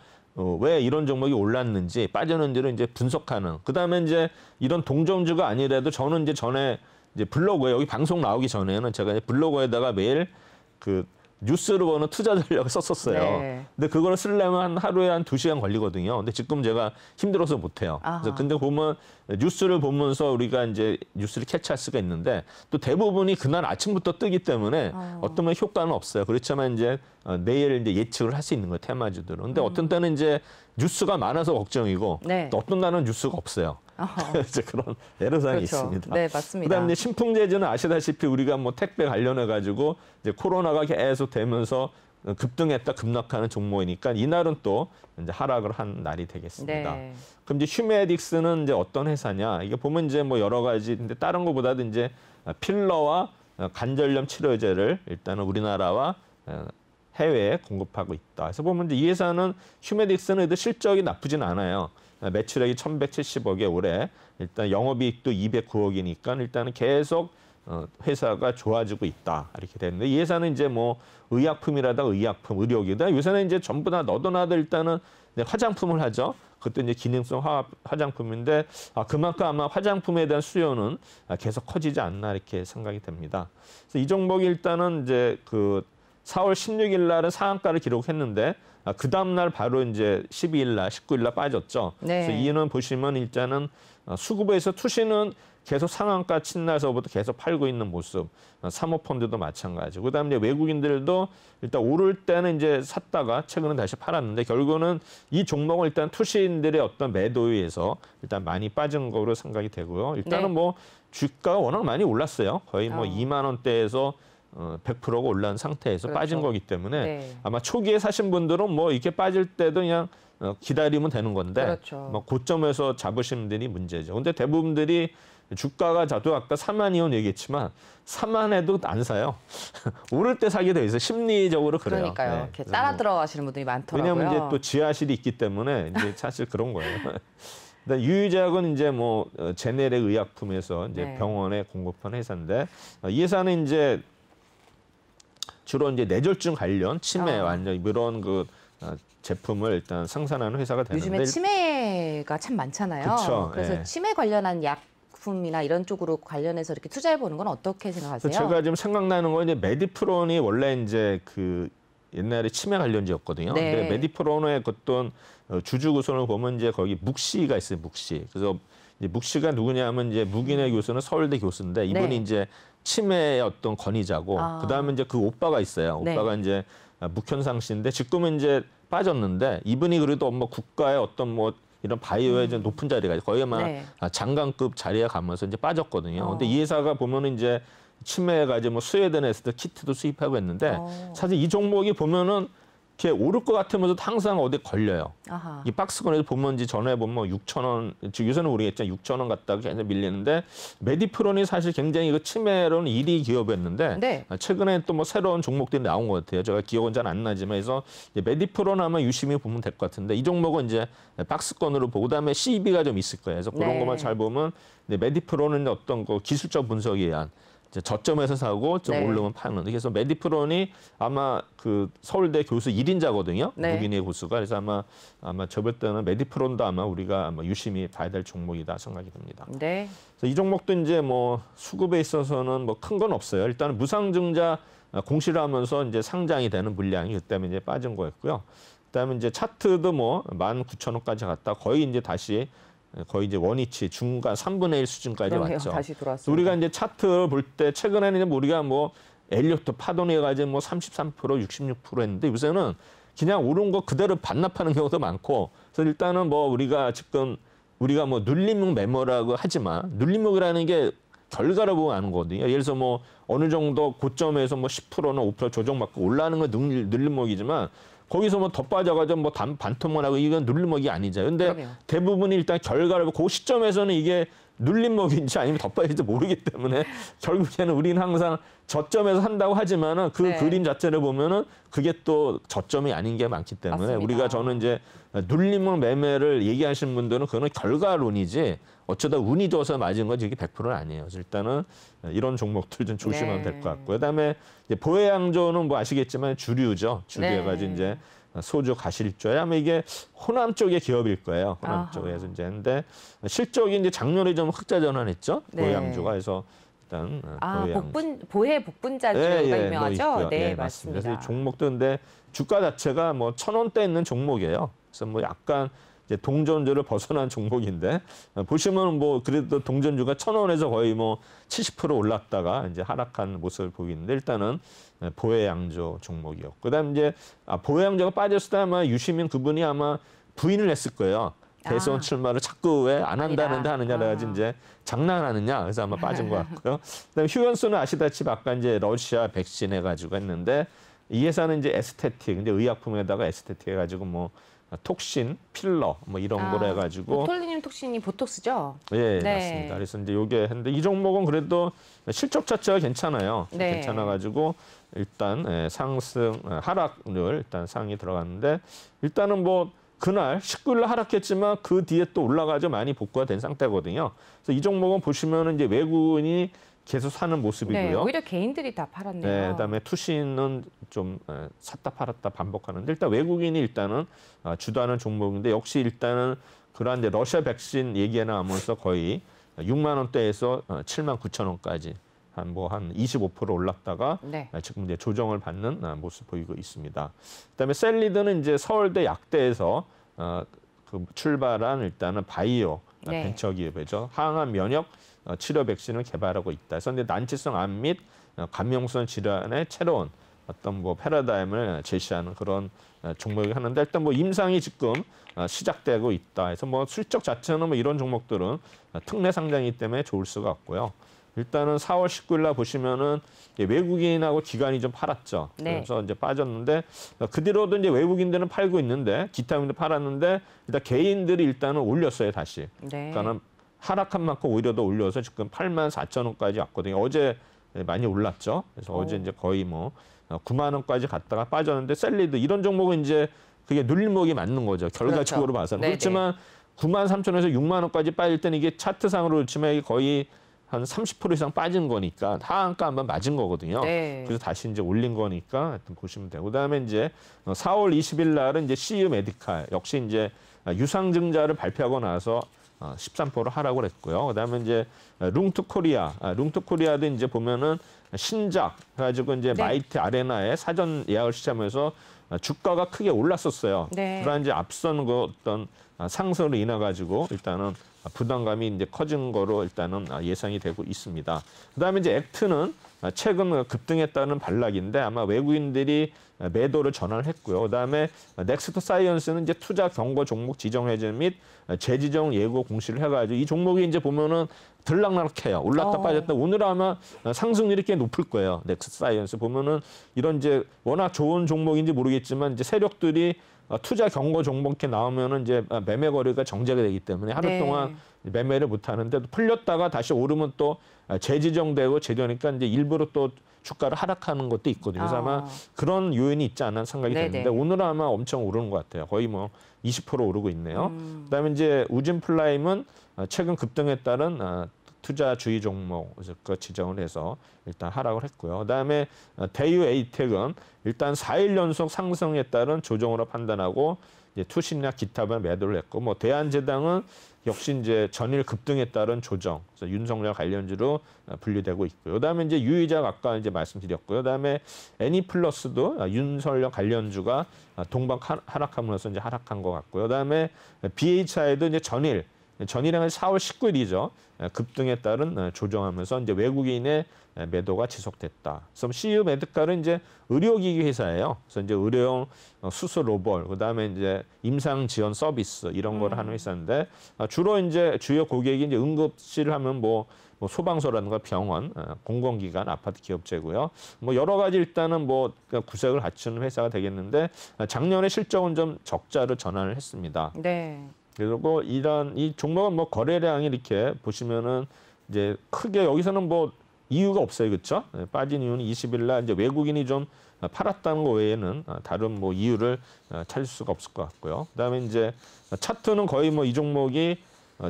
왜 이런 종목이 올랐는지 빠졌는지를 이제 분석하는. 그다음에 이제 이런 동전주가 아니라도 저는 이제 전에 이제 블로그에 여기 방송 나오기 전에는 제가 이제 블로그에다가 매일 그 뉴스를 보는 투자 전략을 썼었어요. 네. 근데 그걸 쓰려면 하루에 한 2시간 걸리거든요. 근데 지금 제가 힘들어서 못 해요. 그래서 근데 보면 뉴스를 보면서 우리가 이제 뉴스를 캐치할 수가 있는데 또 대부분이 그날 아침부터 뜨기 때문에 어떤 효과는 없어요. 그렇지만 이제 내일 이제 예측을 할 수 있는 거예요. 테마주들은. 근데 어떤 때는 이제 뉴스가 많아서 걱정이고 네. 또 어떤 날은 뉴스가 없어요. 이제 그런 애로사항이 그렇죠. 있습니다. 네, 맞습니다. 그다음에 이제 신풍제주는 아시다시피 우리가 뭐 택배 관련해 가지고 이제 코로나가 계속 되면서 급등했다 급락하는 종목이니까 이날은 또 이제 하락을 한 날이 되겠습니다. 네. 그럼 이제 휴메딕스는 이제 어떤 회사냐? 이게 보면 이제 뭐 여러 가지 근데 다른 것보다도 이제 필러와 관절염 치료제를 일단은 우리나라와 해외에 공급하고 있다. 그래서 보면 이제 이 회사는 휴메딕스는 실적이 나쁘진 않아요. 매출액이 1,170억에 올해 일단 영업이익도 209억이니까 일단은 계속 회사가 좋아지고 있다 이렇게 되는데 이 회사는 이제 뭐 의약품이라든가 의약품, 의료기다 요새는 이제 전부 다 너도 나도 일단은 화장품을 하죠. 그것도 이제 기능성 화장품인데 그만큼 아마 화장품에 대한 수요는 계속 커지지 않나 이렇게 생각이 됩니다. 그래서 이 종목이 일단은 이제 그 4월 16일 날은 상한가를 기록했는데 그 다음 날 바로 이제 12일 날, 19일 날 빠졌죠. 네. 그래서 이는 보시면 일단은 수급에서 투시는 계속 상한가 친 날서부터 계속 팔고 있는 모습. 사모펀드도 마찬가지고. 그다음에 이제 외국인들도 일단 오를 때는 이제 샀다가 최근에 다시 팔았는데 결국은 이 종목은 일단 투시인들의 어떤 매도에 의해서 일단 많이 빠진 거로 생각이 되고요. 일단은 네. 뭐 주가가 워낙 많이 올랐어요. 거의 뭐 2만 원대에서 100%가 올라온 상태에서 그렇죠. 빠진 거기 때문에 네. 아마 초기에 사신 분들은 뭐 이렇게 빠질 때도 그냥 기다리면 되는 건데 그렇죠. 뭐 고점에서 잡으시는 분들이 문제죠. 근데 대부분들이 주가가 저도 아까 4만 원 얘기했지만 4만에도 안 사요. 오를 때 사게 돼 있어요. 심리적으로 그래요. 그러니까요. 네. 이렇게 따라 들어가시는 분들이 많더라고요. 왜냐하면 이제 또 지하실이 있기 때문에 이제 사실 그런 거예요. 유유제약은 이제 뭐 제네릭 의약품에서 이제 네. 병원에 공급한 회사인데 이 회사는 이제 주로 이제 뇌졸중 관련 치매 완전 이런 그 제품을 일단 생산하는 회사가 되는데 요즘에 치매가 참 많잖아요. 그쵸, 그래서 예. 치매 관련한 약품이나 이런 쪽으로 관련해서 이렇게 투자해 보는 건 어떻게 생각하세요? 제가 지금 생각나는 건 이제 메디프론이 원래 이제 그 옛날에 치매 관련지였거든요. 네. 근데 메디프론의 어떤 주주 구성을 보면 이제 거기 묵시가 있어요. 묵시. 그래서 이제 묵시가 누구냐면 이제 묵인의 교수는 서울대 교수인데 이분이 네. 이제 치매의 어떤 권위자고 그다음에 이제 그 오빠가 있어요. 네. 오빠가 이제 묵현상 씨인데 지금은 이제 빠졌는데 이분이 그래도 뭐 국가의 어떤 뭐 이런 바이오에 좀 높은 자리가 거의 아마 네. 장관급 자리에 가면서 이제 빠졌거든요. 근데 이 회사가 보면은 이제 치매가 이제 뭐 스웨덴에서도 키트도 수입하고 했는데 사실 이 종목이 보면은 이렇게 오를 것 같으면서도 항상 어디 걸려요. 아하. 이 박스권에서 보면 이제 전에 보면 뭐 6,000원, 요새는 모르겠지만 6,000원 갔다가 계속 밀리는데 메디프론이 사실 굉장히 그 치매로는 1위 기업이었는데 네. 최근에 또 뭐 새로운 종목들이 나온 것 같아요. 제가 기억은 잘 안 나지만 그래서 메디프론 아마 유심히 보면 될 것 같은데 이 종목은 이제 박스권으로 보고 그다음에 CEB가 좀 있을 거예요. 그래서 그런 네. 것만 잘 보면 메디프론은 어떤 그 기술적 분석에 의한 저점에서 사고 좀 네. 오르면 파는. 그래서 메디프론이 아마 그 서울대 교수 1인자거든요. 네. 묵인의 교수가. 그래서 아마 저번 때는 메디프론도 아마 우리가 아마 유심히 봐야 될 종목이다 생각이 듭니다. 네. 그래서 이 종목도 이제 뭐 수급에 있어서는 뭐 큰 건 없어요. 일단 무상증자 공시를 하면서 이제 상장이 되는 물량이 그때문에 이제 빠진 거였고요. 그다음에 이제 차트도 뭐 19,000원까지 갔다 거의 이제 다시 거의 이제 원위치 중간 3분의 1 수준까지 그러네요. 왔죠. 다시 돌아왔습니다. 우리가 이제 차트를 볼 때 최근에는 우리가 뭐 엘리어트 파동에 가지고 뭐 33%, 66% 했는데 요새는 그냥 오른 거 그대로 반납하는 경우도 많고 그래서 일단은 뭐 우리가 지금 우리가 뭐 눌림목 매매라고 하지만 눌림목이라는 게 결과를 보고 아는 거거든요. 예를 들어서 뭐 어느 정도 고점에서 뭐 10%나 5% 조정받고 올라가는 건 눌림목이지만 거기서 뭐 더 빠져가지고 뭐 반토막만 하고 이건 눌림목이 아니죠. 근데 그러네요. 대부분이 일단 결과를 보고 그 시점에서는 이게 눌림목인지 아니면 더 빠질지 모르기 때문에 결국에는 우리는 항상 저점에서 한다고 하지만은 그 네. 그림 자체를 보면은 그게 또 저점이 아닌 게 많기 때문에 맞습니다. 우리가 저는 이제 눌림목 매매를 얘기하시는 분들은 그거는 결과론이지 어쩌다 운이 좋아서 맞은 건 이게 100%는 아니에요. 그래서 일단은 이런 종목들 좀 조심하면 될 것 같고요. 그다음에 이제 보혜양조는 뭐 아시겠지만 주류죠. 주류해가지고 이제 소주 가실조야. 아마 이게 호남 쪽의 기업일 거예요. 호남 아하. 쪽에서 이제 근데 실적이 이제 작년에 좀 흑자 전환했죠. 보혜양조가 해서 일단 보혜 복분자주가 뭐 유명하죠. 있고요. 네, 예, 맞습니다. 그래서 이 종목도 근데 주가 자체가 뭐 1,000원대 있는 종목이에요. 그래서 뭐 약간 이제 동전주를 벗어난 종목인데 보시면 뭐 그래도 동전주가 1,000원에서 거의 뭐 70% 올랐다가 이제 하락한 모습을 보이는데 일단은 보혜양조 종목이었고 그다음 이제 보혜양조가 빠졌을 때 아마 유시민 그분이 아마 부인을 했을 거예요. 대선 출마를 자꾸 왜 안 한다는데 하느냐 그래가지고 이제 장난하느냐 그래서 아마 빠진 것 같고요. 그다음에 휴연수는 아시다시피 아까 이제 러시아 백신 해가지고 했는데 이 회사는 이제 에스테틱 이제 의약품에다가 에스테틱 해가지고 뭐 톡신, 필러 뭐 이런 거로 해가지고 보톨리늄 톡신이 보톡스죠? 예, 네. 맞습니다. 그래서 이제 요게 했는데 이 종목은 그래도 실적 자체가 괜찮아요. 네. 괜찮아가지고 일단 상승 하락률 일단 상이 들어갔는데 일단은 뭐 그날 19일 날 하락했지만 그 뒤에 또 올라가죠. 많이 복구가 된 상태거든요. 그래서 이 종목은 보시면은 이제 외국인이 계속 사는 모습이고요. 네, 오히려 개인들이 다 팔았네요. 네, 그다음에 투신은 좀 샀다 팔았다 반복하는데 일단 외국인이 일단은 주도하는 종목인데 역시 일단은 그러한 이제 러시아 백신 얘기가 나오면서 거의 6만 원대에서 7만 9천 원까지 한 25% 올랐다가 지금 이제 조정을 받는 모습 보이고 있습니다. 그다음에 셀리드는 이제 서울대 약대에서 그 출발한 일단은 바이오 벤처 기업이죠. 항암 면역 치료 백신을 개발하고 있다. 그래서 이제 난치성 암 및 감염성 질환의 새로운 어떤 뭐 패러다임을 제시하는 그런 종목이 하는데 일단 뭐 임상이 지금 시작되고 있다. 그래서 뭐 실적 자체는 뭐 이런 종목들은 특례 상장이기 때문에 좋을 수가 없고요. 일단은 4월 19일 날 보시면은 외국인하고 기관이 좀 팔았죠. 그래서 이제 빠졌는데 그 뒤로도 이제 외국인들은 팔고 있는데 기타민도 팔았는데 일단 개인들이 일단은 올렸어요 다시. 그러니까는 하락한 만큼 오히려 더 올려서 지금 8만 4천 원까지 왔거든요. 어제 많이 올랐죠. 그래서 어제 이제 거의 뭐 9만 원까지 갔다가 빠졌는데 셀리드 이런 종목은 이제 그게 눌림목이 맞는 거죠. 결과적으로 봐서는. 그렇지만 9만 3천원에서 6만 원까지 빠질 때는 이게 차트상으로 그렇지만 이게 거의 한 30% 이상 빠진 거니까 하한가 한번 맞은 거거든요. 그래서 다시 이제 올린 거니까 하여튼 보시면 되고 그다음에 이제 4월 20일 날은 이제 CU 메디칼 역시 이제 유상증자를 발표하고 나서 13% 하락을 했고요. 그다음에 이제 룽투코리아도 이제 보면은 신작 가지고 이제 마이트 아레나에 사전 예약을 시작하면서 주가가 크게 올랐었어요. 그러나 이제 앞선 그 어떤 상승으로 인해 가지고 일단은 부담감이 이제 커진 거로 일단은 예상이 되고 있습니다. 그다음에 이제 액트는 최근 급등했다는 반락인데 아마 외국인들이 매도를 전환을 했고요. 그다음에 넥스트 사이언스는 이제 투자 경고 종목 지정 해제 및 재지정 예고 공시를 해가지고 이 종목이 이제 보면은 들락날락해요. 올랐다 빠졌다. 오늘 아마 상승률이 꽤 높을 거예요. 넥스트 사이언스 보면은 이런 이제 워낙 좋은 종목인지 모르겠지만 이제 세력들이 투자 경고 종목 이렇게 나오면은 이제 매매 거래가 정제가 되기 때문에 하루 동안 매매를 못 하는데 풀렸다가 다시 오르면 또 재지정되고 재되니까 이제 일부러 또 주가를 하락하는 것도 있거든요. 그래서 아마 그런 요인이 있지 않나 생각이 되는데 오늘은 아마 엄청 오르는 것 같아요. 거의 뭐 20% 오르고 있네요. 그다음에 이제 우진플라임은 최근 급등에 따른 투자주의 종목 그 지정을 해서 일단 하락을 했고요. 그다음에 대유 에이텍은 일단 4일 연속 상승에 따른 조정으로 판단하고 이제 투신이나 기타만 매도를 했고 뭐 대한제당은 역시 이제 전일 급등에 따른 조정, 그래서 윤석열 관련주로 분류되고 있고요. 그다음에 이제 유의작 아까 이제 말씀드렸고요. 그다음에 애니플러스도 윤석열 관련주가 동박 하락하면서 이제 하락한 것 같고요. 그다음에 BHI도 이제 전일 전일은 4월 19일이죠. 급등에 따른 조정하면서 이제 외국인의 매도가 지속됐다. 그래서 CU 메디칼은 이제 의료기기 회사예요. 그래서 이제 의료용 수술 로봇, 그다음에 이제 임상 지원 서비스 이런 거를 하는 회사인데 주로 이제 주요 고객이 이제 응급실을 하면 뭐 소방서라든가 병원, 공공기관, 아파트 기업체고요. 뭐 여러 가지 일단은 뭐 구색을 갖추는 회사가 되겠는데 작년에 실적은 좀 적자를 전환을 했습니다. 네. 그리고 이 종목은 뭐 거래량이 이렇게 보시면은 이제 크게 여기서는 뭐 이유가 없어요, 그렇죠? 빠진 이유는 20일 날 이제 외국인이 좀 팔았다는 거 외에는 다른 뭐 이유를 찾을 수가 없을 것 같고요. 그다음에 이제 차트는 거의 뭐 이 종목이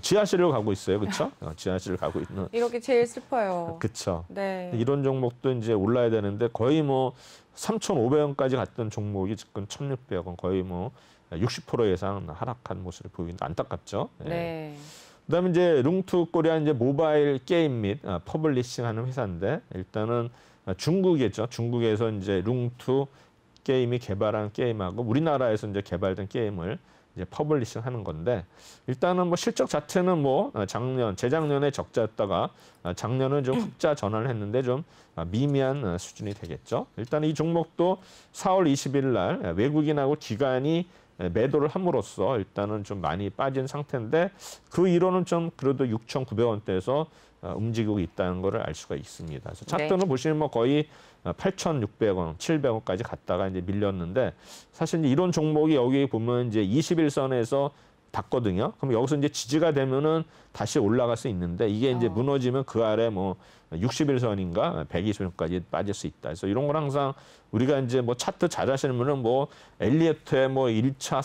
지하실을 가고 있어요, 그렇죠? 지하실을 가고 있는. 이렇게 제일 슬퍼요. 그렇죠. 네. 이런 종목도 이제 올라야 되는데 거의 뭐 3,500원까지 갔던 종목이 지금 1,600원, 거의 뭐 60% 이상 하락한 모습을 보이는데 안타깝죠. 네. 그다음에 이제 룽투 코리아 이제 모바일 게임 및 퍼블리싱하는 회사인데 일단은 중국이겠죠. 중국에서 이제 룽투 게임이 개발한 게임하고 우리나라에서 이제 개발된 게임을 이제 퍼블리싱하는 건데 일단은 뭐 실적 자체는 뭐 재작년에 적자였다가 작년은 좀 흑자 전환을 했는데 좀 미미한 수준이 되겠죠. 일단 이 종목도 4월 20일 날 외국인하고 기관이 매도를 함으로써 일단은 좀 많이 빠진 상태인데 그 이론은 좀 그래도 6,900원대에서 움직이고 있다는 것을 알 수가 있습니다. 그래서 차트는 네. 보시면 뭐 거의 8,600원, 700원까지 갔다가 이제 밀렸는데 사실 이제 이런 종목이 여기 보면 이제 21선에서 닿거든요. 그럼 여기서 이제 지지가 되면은 다시 올라갈 수 있는데 이게 이제 무너지면 그 아래 뭐 61선인가 120선까지 빠질 수 있다. 그래서 이런 걸 항상 우리가 이제 뭐 차트 잘 하시는 분은 뭐 엘리어트에 뭐 1차,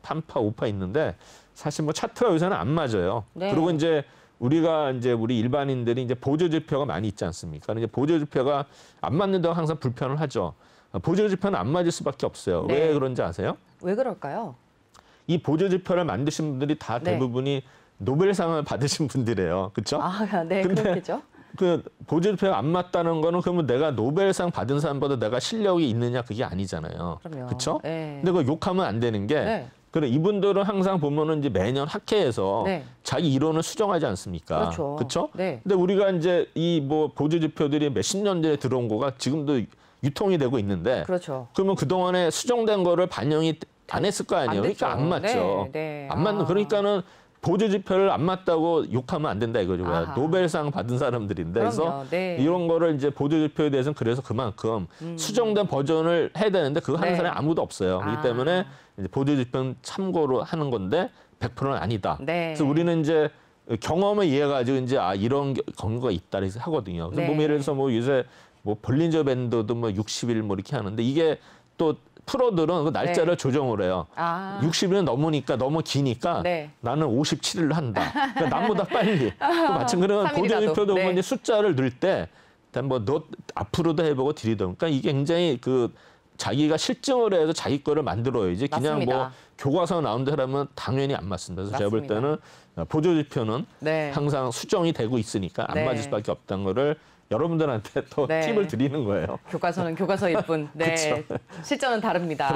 3파, 5파 있는데 사실 뭐 차트가 요새는 안 맞아요. 네. 그리고 이제 우리가 이제 우리 일반인들이 이제 보조지표가 많이 있지 않습니까? 이제 보조지표가 안 맞는다고 항상 불편을 하죠. 보조지표는 안 맞을 수밖에 없어요. 네. 왜 그런지 아세요? 왜 그럴까요? 이 보조지표를 만드신 분들이 다 대부분이 노벨상을 받으신 분들이에요. 그렇죠? 아, 네, 근데 그렇겠죠. 그 보조지표가 안 맞다는 거는 그러면 내가 노벨상 받은 사람보다 내가 실력이 있느냐 그게 아니잖아요. 그럼요. 그렇죠? 네. 근데 그 욕하면 안 되는 게 네. 그래 이분들은 항상 보면은 이제 매년 학회에서 네. 자기 이론을 수정하지 않습니까? 그렇죠. 그렇죠? 네. 근데 우리가 이제 이 뭐 보조지표들이 몇십 년 전에 들어온 거가 지금도 유통이 되고 있는데 그렇죠. 그러면 그동안에 수정된 거를 반영이 안 했을 거 아니에요. 그러니까 안 맞죠. 네, 네. 안 맞는 그러니까는 보조지표를 안 맞다고 욕하면 안 된다 이거죠. 아하. 노벨상 받은 사람들인데 그래서 그럼요. 네. 이런 거를 이제 보조지표에 대해서는 그래서 그만큼 수정된 버전을 해야 되는데 그거 하는 네. 사람이 아무도 없어요. 그렇기 때문에 이제 보조지표는 참고로 하는 건데 100%는 아니다. 네. 그래서 우리는 이제 경험을 이해해 가지고 이제 이런 경우가 있다 그래서 하거든요. 그래서 네. 뭐 예를 들어서 뭐 요새 뭐 볼린저 밴드도 뭐 60일 뭐 이렇게 하는데 이게 또 프로들은 그 날짜를 네. 조정을 해요. 60일은 넘으니까 너무 기니까 네. 나는 57일을 한다. 그러니까 남보다 빨리. 마침 그러면 3일이라도. 보조지표도 네. 이제 숫자를 넣을 때 일단 뭐 너 앞으로도 해보고 뒤로도. 그러니까 이게 굉장히 그 자기가 실증을 해서 자기 거를 만들어야지. 그냥 맞습니다. 뭐 교과서 나온 대로 하면 당연히 안 맞습니다. 그래서 제가 볼 맞습니다. 때는 보조지표는 네. 항상 수정이 되고 있으니까 안 네. 맞을 수밖에 없다는 거를 여러분들한테 또 네. 팁을 드리는 거예요. 교과서는 교과서일 뿐. 네. 실전은 다릅니다.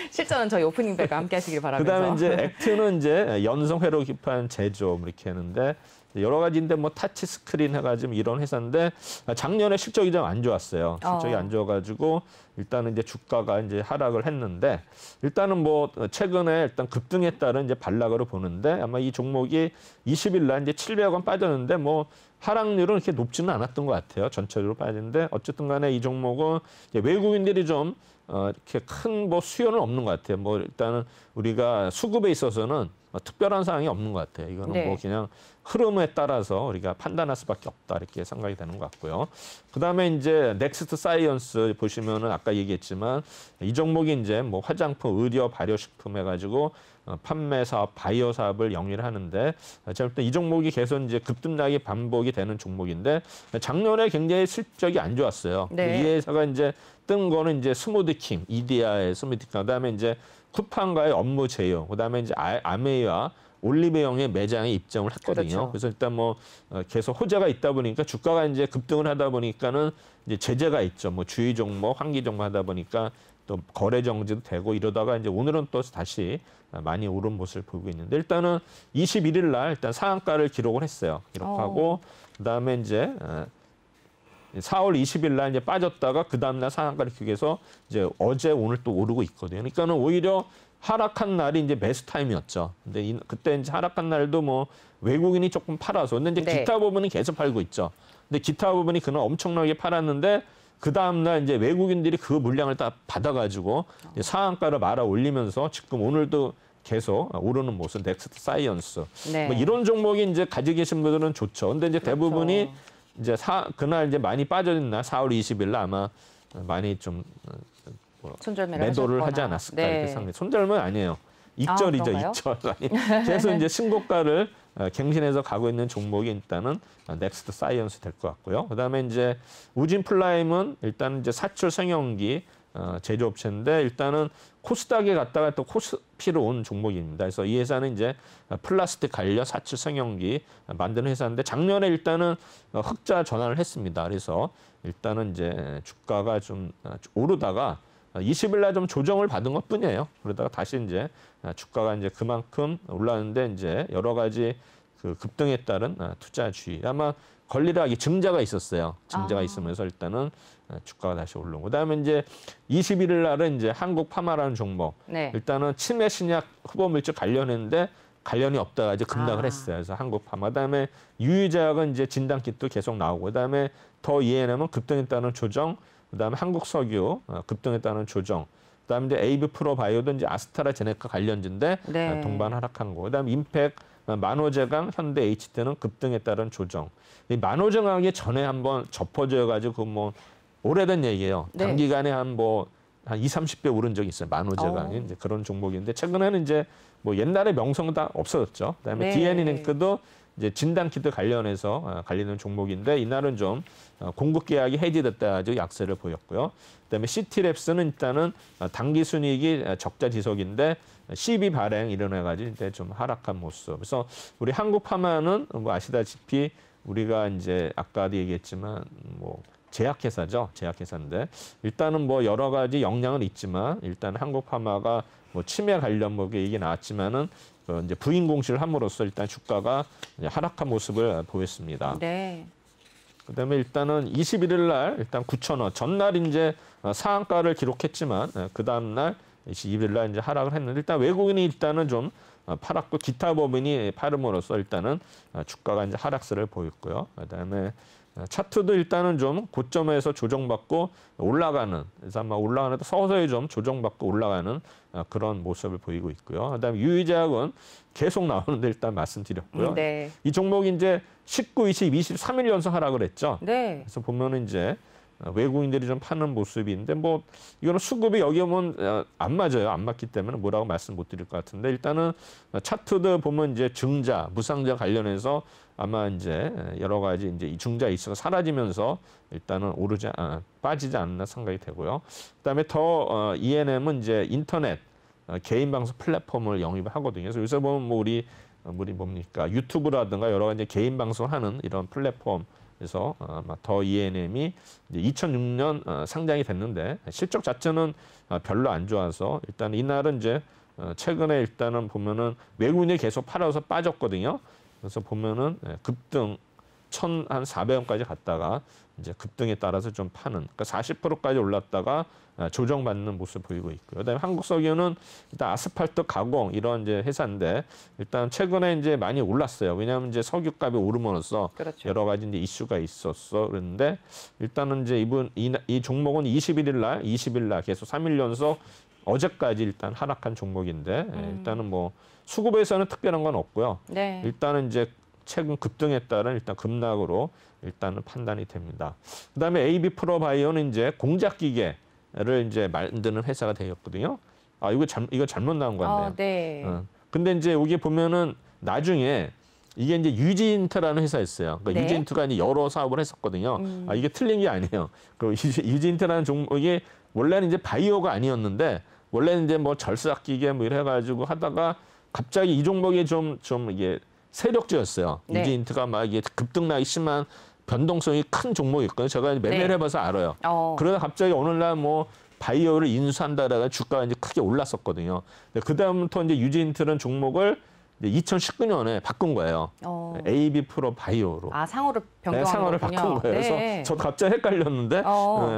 실전은 저희 오프닝 벨과 함께 하시길 바라면서. 그다음에 이제 액트는 이제 연성 회로 기판 제조 이렇게 하는데 여러 가지인데 뭐 타치 스크린 해가지고 이런 회사인데 작년에 실적이 좀 안 좋았어요. 실적이 안 좋아가지고 일단은 이제 주가가 이제 하락을 했는데 일단은 뭐 최근에 일단 급등에 따른 이제 반락으로 보는데 아마 이 종목이 20일 날 이제 700원 빠졌는데 뭐 하락률은 이렇게 높지는 않았던 것 같아요. 전체적으로 빠지는데 어쨌든 간에 이 종목은 이제 외국인들이 좀 이렇게 큰 뭐 수요는 없는 것 같아요. 뭐 일단은 우리가 수급에 있어서는 특별한 사항이 없는 것 같아요. 이거는 네. 뭐 그냥 흐름에 따라서 우리가 판단할 수밖에 없다 이렇게 생각이 되는 것 같고요. 그다음에 이제 넥스트 사이언스 보시면은 아까 얘기했지만 이 종목이 이제 뭐 화장품, 의료, 발효식품 해가지고 판매 사업, 바이오 사업을 영위를 하는데 제가 볼 때 이 종목이 계속 이제 급등락이 반복이 되는 종목인데 작년에 굉장히 실적이 안 좋았어요. 네. 이 회사가 이제 뜬 거는 이제 스무드킹, 이디야의 스무드킹, 그다음에 이제 쿠팡과의 업무 제휴, 그다음에 이제 아메이와 올리브영의 매장에 입점을 했거든요. 그렇죠. 그래서 일단 뭐 계속 호재가 있다 보니까 주가가 이제 급등을 하다 보니까는 이제 제재가 있죠. 뭐 주의 종목, 환기 종목 하다 보니까 또 거래 정지도 되고 이러다가 이제 오늘은 또 다시 많이 오른 모습을 보이고 있는데 일단은 21일 날 일단 상한가를 기록을 했어요. 기록하고 그다음에 이제 4월 20일 날 이제 빠졌다가 그 다음 날 상한가를 기록해서 이제 어제 오늘 또 오르고 있거든요. 그러니까는 오히려 하락한 날이 이제 매수 타임이었죠. 근데 그때 이제 하락한 날도 뭐 외국인이 조금 팔아서 근데 이제 기타 부분은 계속 팔고 있죠. 근데 기타 부분이 그날 엄청나게 팔았는데 그 다음 날 이제 외국인들이 그 물량을 다 받아가지고 이제 상한가를 말아 올리면서 지금 오늘도 계속 오르는 모습, 넥스트 사이언스. 뭐 이런 종목이 이제 가지고 계신 분들은 좋죠. 근데 이제 대부분이 이제 그날 이제 많이 빠져있는 날 4월 20일 날 아마 많이 좀 매도를 하지 않았을까 이렇게 생각해요. 손절은 아니에요. 익절이죠, 익절. 계속 이제 신고가를 갱신해서 가고 있는 종목이 일단은 넥스트 사이언스 될 것 같고요. 그다음에 이제 우진 플라임은 일단 이제 사출 성형기 제조업체인데 일단은 코스닥에 갔다가 또 코스피로 온 종목입니다. 그래서 이 회사는 이제 플라스틱 관련 사출 성형기 만드는 회사인데 작년에 일단은 흑자 전환을 했습니다. 그래서 일단은 이제 주가가 좀 오르다가 20일 날 좀 조정을 받은 것뿐이에요. 그러다가 다시 이제 주가가 이제 그만큼 올랐는데 이제 여러 가지 그 급등에 따른 투자주의 아마 권리락이 증자가 있었어요. 증자가 있으면서 일단은 주가가 다시 올라오고 그다음에 이제 21일 날은 이제 한국파마라는 종목 일단은 치매 신약 후보 물질 관련했는데 관련이 없다가 이제 급락을 했어요. 그래서 한국파마 그다음에 유의제약은 이제 진단키트 계속 나오고 그다음에 더 ENM은 급등에 따른 조정 그다음에 한국석유 급등에 따른 조정, 그다음에 이제 에이브 프로바이오도 이제 아스트라제네카 관련주인데 동반 하락한 거. 그다음에 임팩, 만호제강, 현대 HT는 급등에 따른 조정. 이 만호제강이 전에 한번 접어져가지고 뭐 오래된 얘기예요. 단기간에 한 2, 30배 오른 적이 있어요. 만호제강이 이제 그런 종목인데 최근에는 이제 뭐 옛날에 명성은 다 없어졌죠. 그다음에 DN이랭크도 이제 진단키트 관련해서 관리는 종목인데 이날은 좀 공급 계약이 해지됐다 가지고 약세를 보였고요. 그다음에 CT랩스는 일단은 당기 순이익이 적자 지속인데 CB 발행 일어나 가지고 이제 좀 하락한 모습. 그래서 우리 한국파마는 뭐 아시다시피 우리가 이제 아까도 얘기했지만 뭐 제약회사죠. 제약회사인데 일단은 뭐 여러 가지 역량은 있지만 일단 한국파마가 뭐 치매 관련 뭐 얘기 나왔지만은 이제 부인 공시를 함으로써 일단 주가가 하락한 모습을 보였습니다. 그다음에 일단은 21일 날 일단 9,000원 전날 이제 상한가를 기록했지만 그 다음 날 22일 날 이제 하락을 했는데 일단 외국인이 일단은 좀 팔았고 기타 법인이 팔음으로써 일단은 주가가 이제 하락세를 보였고요. 그다음에 차트도 일단은 좀 고점에서 조정받고 올라가는 그래서 아마 올라가는데 서서히 좀 조정받고 올라가는 그런 모습을 보이고 있고요. 그다음에 유의제약은 계속 나오는데 일단 말씀드렸고요. 이 종목이 이제 19, 20, 23일 연속 하락을 했죠. 그래서 보면은 이제 외국인들이 좀 파는 모습인데 뭐 이거는 수급이 여기 오면 안 맞아요. 안 맞기 때문에 뭐라고 말씀 못 드릴 것 같은데 일단은 차트도 보면 이제 증자, 무상자 관련해서 아마 이제 여러 가지 이제 이 증자 이슈가 사라지면서 일단은 빠지지 않나 생각이 되고요. 그다음에 더 ENM은 이제 인터넷 개인 방송 플랫폼을 영입을 하거든요. 그래서 요새 보면 뭐 우리 뭡니까 유튜브라든가 여러 가지 개인 방송하는 이런 플랫폼 그래서 아마 더 ENM이 이제 2006년 상장이 됐는데 실적 자체는 별로 안 좋아서 일단 이날은 이제 최근에 일단은 보면은 외국인이 계속 팔아서 빠졌거든요. 그래서 보면은 급등 1,400원까지 갔다가 이제 급등에 따라서 좀 파는 그러니까 40%까지 올랐다가 조정받는 모습을 보이고 있고요. 그다음에 한국석유는 일단 아스팔트 가공 이런 이제 회사인데 일단 최근에 이제 많이 올랐어요. 왜냐하면 이제 석유값이 오름으로써 여러 가지 이제 이슈가 있었어. 그런데 일단은 이제 이 종목은 21일 날 계속 3일 연속 어제까지 일단 하락한 종목인데 일단은 뭐 수급에서는 특별한 건 없고요. 일단은 이제 최근 급등에 따른 일단 급락으로 일단은 판단이 됩니다. 그다음에 AB 프로바이오는 이제 공작 기계를 이제 만드는 회사가 되었거든요. 이거 잘못 나온 건데요. 근데 이제 여기 보면은 나중에 이게 이제 유진트라는 회사였어요. 그러니까 유진트가 이제 여러 사업을 했었거든요. 이게 틀린 게 아니에요. 그 유진트라는 종목이 원래는 이제 바이오가 아니었는데 원래는 이제 뭐 절삭 기계 뭐 이래 가지고 하다가 갑자기 이 종목이 좀 이게 세력주였어요. 네. 유진인트가 막 이게 급등락이 심한 변동성이 큰 종목이 있거든요. 제가 매매를 네. 해봐서 알아요. 그러다 갑자기 어느 날 뭐 바이오를 인수한다라가 주가가 이제 크게 올랐었거든요. 그 다음부터 이제 유진인트는 종목을 2019년에 바꾼 거예요. AB 프로 바이오로. 아, 상호를 변경한 거군요. 상호를 바꾼 거예요. 네. 그래서 저도 갑자기 헷갈렸는데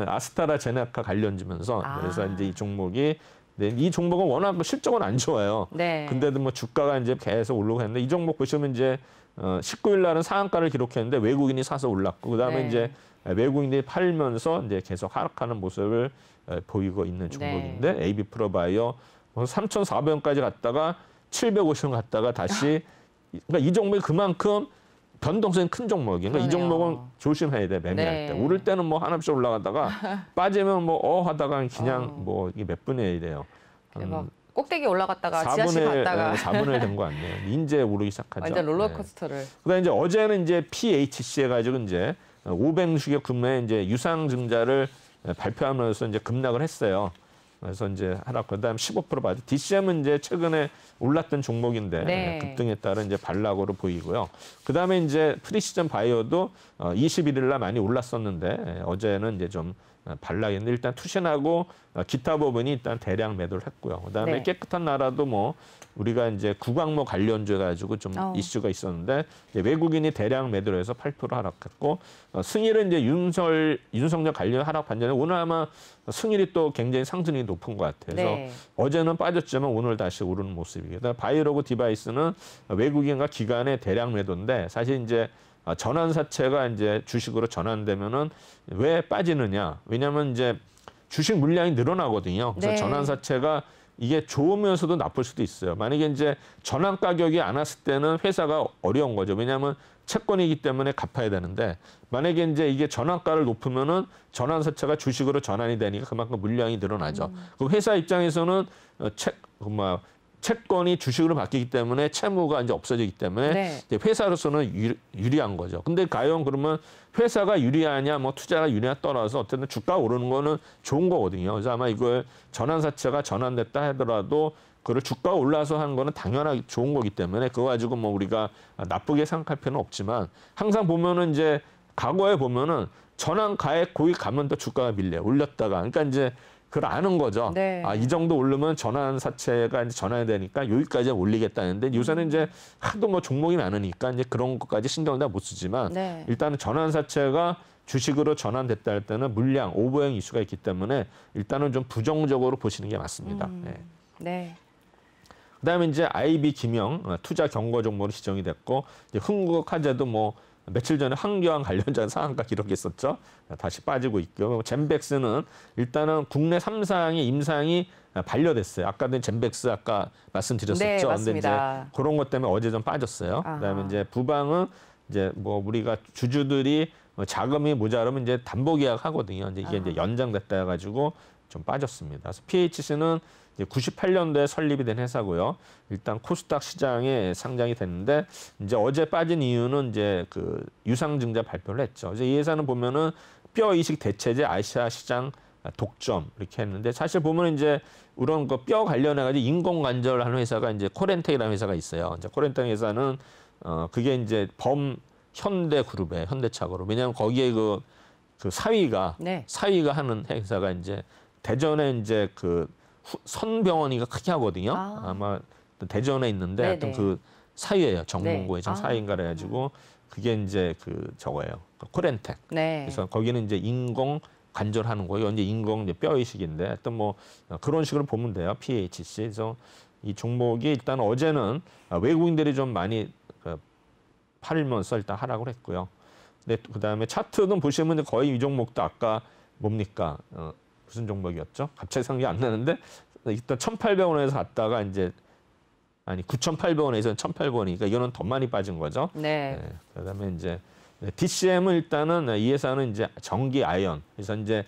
아스트라제네카 관련지면서 그래서 이제 이 종목이 이 종목은 워낙 실적은 안 좋아요. 네. 근데도 뭐 주가가 이제 계속 오르고 했는데 이 종목 보시면 이제 19일 날은 상한가를 기록했는데 외국인이 사서 올랐고 그다음에 네. 이제 외국인들이 팔면서 이제 계속 하락하는 모습을 보이고 있는 종목인데 네. AB 프로바이오 3,400원까지 갔다가 750원 갔다가 다시 그러니까 이 종목이 그만큼 변동성이 큰 종목이에요. 그러니까 이 종목은 조심해야 돼, 매매할 네. 때. 오를 때는 뭐 한없이 올라가다가 빠지면 뭐 하다가 그냥 뭐 이게 몇 분의 1이에요. 대박. 꼭대기 올라갔다가 지하실 갔다가 4분의 1 된 거 아니에요. 이제 오르기 시작하죠. 완전 롤러코스터를. 네. 그다음에 이제 어제는 이제 PHC 해가지고 이제 500주격 금매 이제 유상증자를 발표하면서 이제 급락을 했어요. 그래서 이제 하락. 그다음 15% 받아. DCM은 이제 최근에 올랐던 종목인데 네. 급등에 따른 이제 반락으로 보이고요. 그다음에 이제 프리시전 바이오도 21일 날 많이 올랐었는데 어제는 이제 좀 반락했는데 일단 투신하고 기타 부분이 일단 대량 매도를 했고요. 그다음에 네. 깨끗한 나라도 뭐 우리가 이제 구광목 관련주 가지고 좀 이슈가 있었는데 이제 외국인이 대량 매도를 해서 8% 하락했고 승일은 이제 윤석열 관련 하락 반전에 오늘 아마 승일이 또 굉장히 상승이 높은 것 같아요. 그래서 네. 어제는 빠졌지만 오늘 다시 오르는 모습이에요. 그다음에 바이오로그 디바이스는 외국인과 기관의 대량 매도인데 사실 이제 전환사채가 이제 주식으로 전환되면은 왜 빠지느냐? 왜냐하면 이제 주식 물량이 늘어나거든요. 그래서 네. 전환사채가 이게 좋으면서도 나쁠 수도 있어요. 만약에 이제 전환 가격이 안 왔을 때는 회사가 어려운 거죠. 왜냐하면 채권이기 때문에 갚아야 되는데 만약에 이제 이게 전환가를 높으면은 전환사채가 주식으로 전환이 되니까 그만큼 물량이 늘어나죠. 그 회사 입장에서는 채권이 주식으로 바뀌기 때문에 채무가 이제 없어지기 때문에 네. 이제 회사로서는 유리한 거죠. 근데 과연 그러면 회사가 유리하냐, 뭐 투자가 유리하냐 떠나서 어쨌든 주가가 오르는 거는 좋은 거거든요. 그래서 아마 이걸 전환사채가 전환됐다 하더라도 그걸 주가가 올라서 하는 거는 당연하게 좋은 거기 때문에 그거 가지고 뭐 우리가 나쁘게 생각할 필요는 없지만 항상 보면은 이제 과거에 보면은 전환가액 거기 가면 또 주가가 밀려요. 올렸다가. 그러니까 이제 그걸 아는 거죠. 네. 이 정도 오르면 전환사채가 이제 전환이 되니까 여기까지 올리겠다는데 요새는 이제 하도 뭐 종목이 많으니까 이제 그런 것까지 신경 다 못 쓰지만 네. 일단은 전환사채가 주식으로 전환됐다 할 때는 물량, 오버행 이슈가 있기 때문에 일단은 좀 부정적으로 보시는 게 맞습니다. 네. 네. 그다음에 이제 IB 김영 투자 경고 종목으로 지정이 됐고 이제 흥국화재도 뭐 며칠 전에 한교안 관련자 상한가 기록했었죠. 다시 빠지고 있고 젠백스는 일단은 국내 3상의 임상이 반려됐어요. 아까도 젠백스 아까 말씀드렸었죠. 네, 맞습니다. 근데 이제 그런 것 때문에 어제 좀 빠졌어요. 그다음에 이제 부방은 이제 뭐 우리가 주주들이 자금이 모자라면 이제 담보 계약 하거든요. 이제 이게 이제 연장됐다 해가지고 좀 빠졌습니다. 그래서 PHC는 98년도에 설립이 된 회사고요. 일단 코스닥 시장에 상장이 됐는데 이제 어제 빠진 이유는 이제 그 유상증자 발표를 했죠. 그래서 이 회사는 보면은 뼈 이식 대체제 아시아 시장 독점 이렇게 했는데 사실 보면 이제 이런 거 뼈 관련해 가지고 인공 관절하는 회사가 이제 코렌텍이라는 회사가 있어요. 이제 코렌텍 회사는 그게 이제 현대그룹의 현대차그룹. 왜냐하면 거기에 그 사위가 네. 하는 회사가 이제 대전에 이제 그 선병원이가 크게 하거든요. 아마 대전에 있는데 하여튼 그 사이예요. 정문고 회장 사이인가 그래가지고 그게 이제 저거예요. 코렌텍. 네. 그래서 거기는 이제 인공 관절하는 거예요. 이제 인공 이제 뼈 이식인데 하여튼 뭐 그런 식으로 보면 돼요. PHC. 그래서 이 종목이 일단 어제는 외국인들이 좀 많이 팔면서 일단 하락을 했고요. 근데 그다음에 차트는 보시면 거의 이 종목도 아까 뭡니까? 무슨 종목이었죠? 갑자기 생각이 안 나는데 일단 1,800원에서 갔다가 이제 9,800원에서 1,800원이니까 이거는 더 많이 빠진 거죠. 네. 그다음에 이제 DCM은 일단은 이 회사는 이제 전기 아이언, 그래서 이제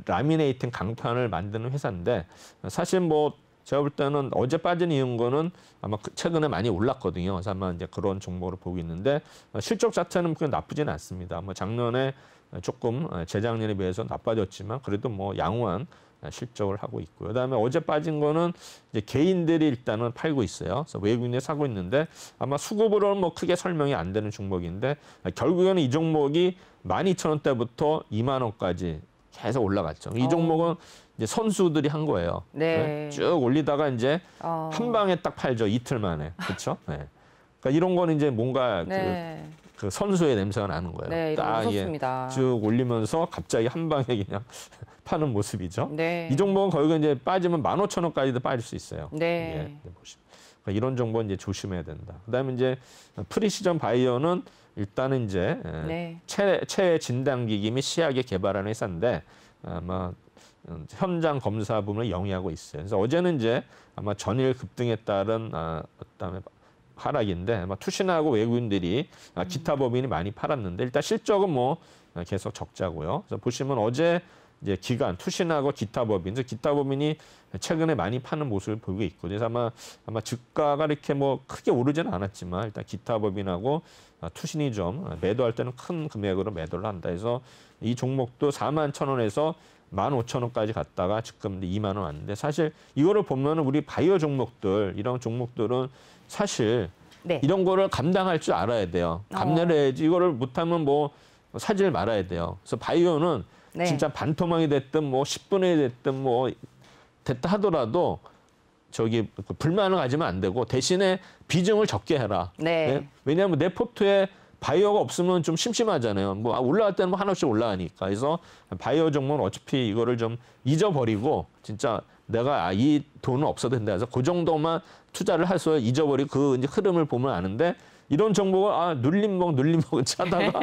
라미네이팅 강판을 만드는 회사인데 사실 뭐 제가 볼 때는 어제 빠진 이유는 아마 최근에 많이 올랐거든요. 그래서 아마 이제 그런 종목으로 보고 있는데 실적 자체는 그냥 나쁘지는 않습니다. 뭐 작년에 조금 재작년에 비해서 나빠졌지만 그래도 뭐 양호한 실적을 하고 있고요. 그다음에 어제 빠진 거는 이제 개인들이 일단은 팔고 있어요. 그래서 외국인들이 사고 있는데 아마 수급으로는 뭐 크게 설명이 안 되는 종목인데 결국에는 이 종목이 12,000원대부터 2만 원까지 계속 올라갔죠. 이 종목은 이제 선수들이 한 거예요. 네. 쭉 올리다가 이제 한 방에 딱 팔죠. 이틀 만에. 그렇죠? 네. 그러니까 이런 거는 이제 뭔가 네. 그 선수의 냄새가 나는 거예요. 네, 딱 무섭습니다. 쭉 올리면서 갑자기 한 방에 그냥 파는 모습이죠. 네. 이 종목은 거기가 이제 빠지면 15,000원까지도 빠질 수 있어요. 네. 예, 그러니까 이런 정보 이제 조심해야 된다. 그다음에 이제 프리시전 바이오는 일단은 이제 네. 체외 진단기기 및 시약에 개발하는 회사인데 아마 현장 검사 부분을 영위하고 있어요. 그래서 어제는 이제 아마 전일 급등에 따른 그다음에 하락인데 아마 투신하고 외국인들이 기타 법인이 많이 팔았는데 일단 실적은 뭐 계속 적자고요. 그래서 보시면 어제 이제 기관 투신하고 기타 법인, 기타 법인이 최근에 많이 파는 모습을 보이고 있고, 그래서 아마 주가가 이렇게 뭐 크게 오르지는 않았지만 일단 기타 법인하고 투신이 좀 매도할 때는 큰 금액으로 매도를 한다 해서 이 종목도 41,000원에서 15,000원까지 갔다가 지금 2만 원 왔는데 사실 이거를 보면 우리 바이오 종목들 이런 종목들은 사실 네. 이런 거를 감당할 줄 알아야 돼요. 감내를 해야지 이거를 못하면 뭐 사질 말아야 돼요. 그래서 바이오는 네. 진짜 반토막이 됐든 뭐 10분의 1이 됐든 뭐 됐다 하더라도 저기 불만을 가지면 안 되고 대신에 비중을 적게 해라. 네. 네? 왜냐하면 내 포트에 바이오가 없으면 좀 심심하잖아요. 뭐 올라갈 때는 뭐 하나씩 올라가니까. 그래서 바이오 종목은 어차피 이거를 좀 잊어버리고 진짜 내가 이 돈은 없어도 된다 해서 그 정도만 투자를 해서 잊어버리고 그 이제 흐름을 보면 아는데 이런 정보가 눌림목 차다가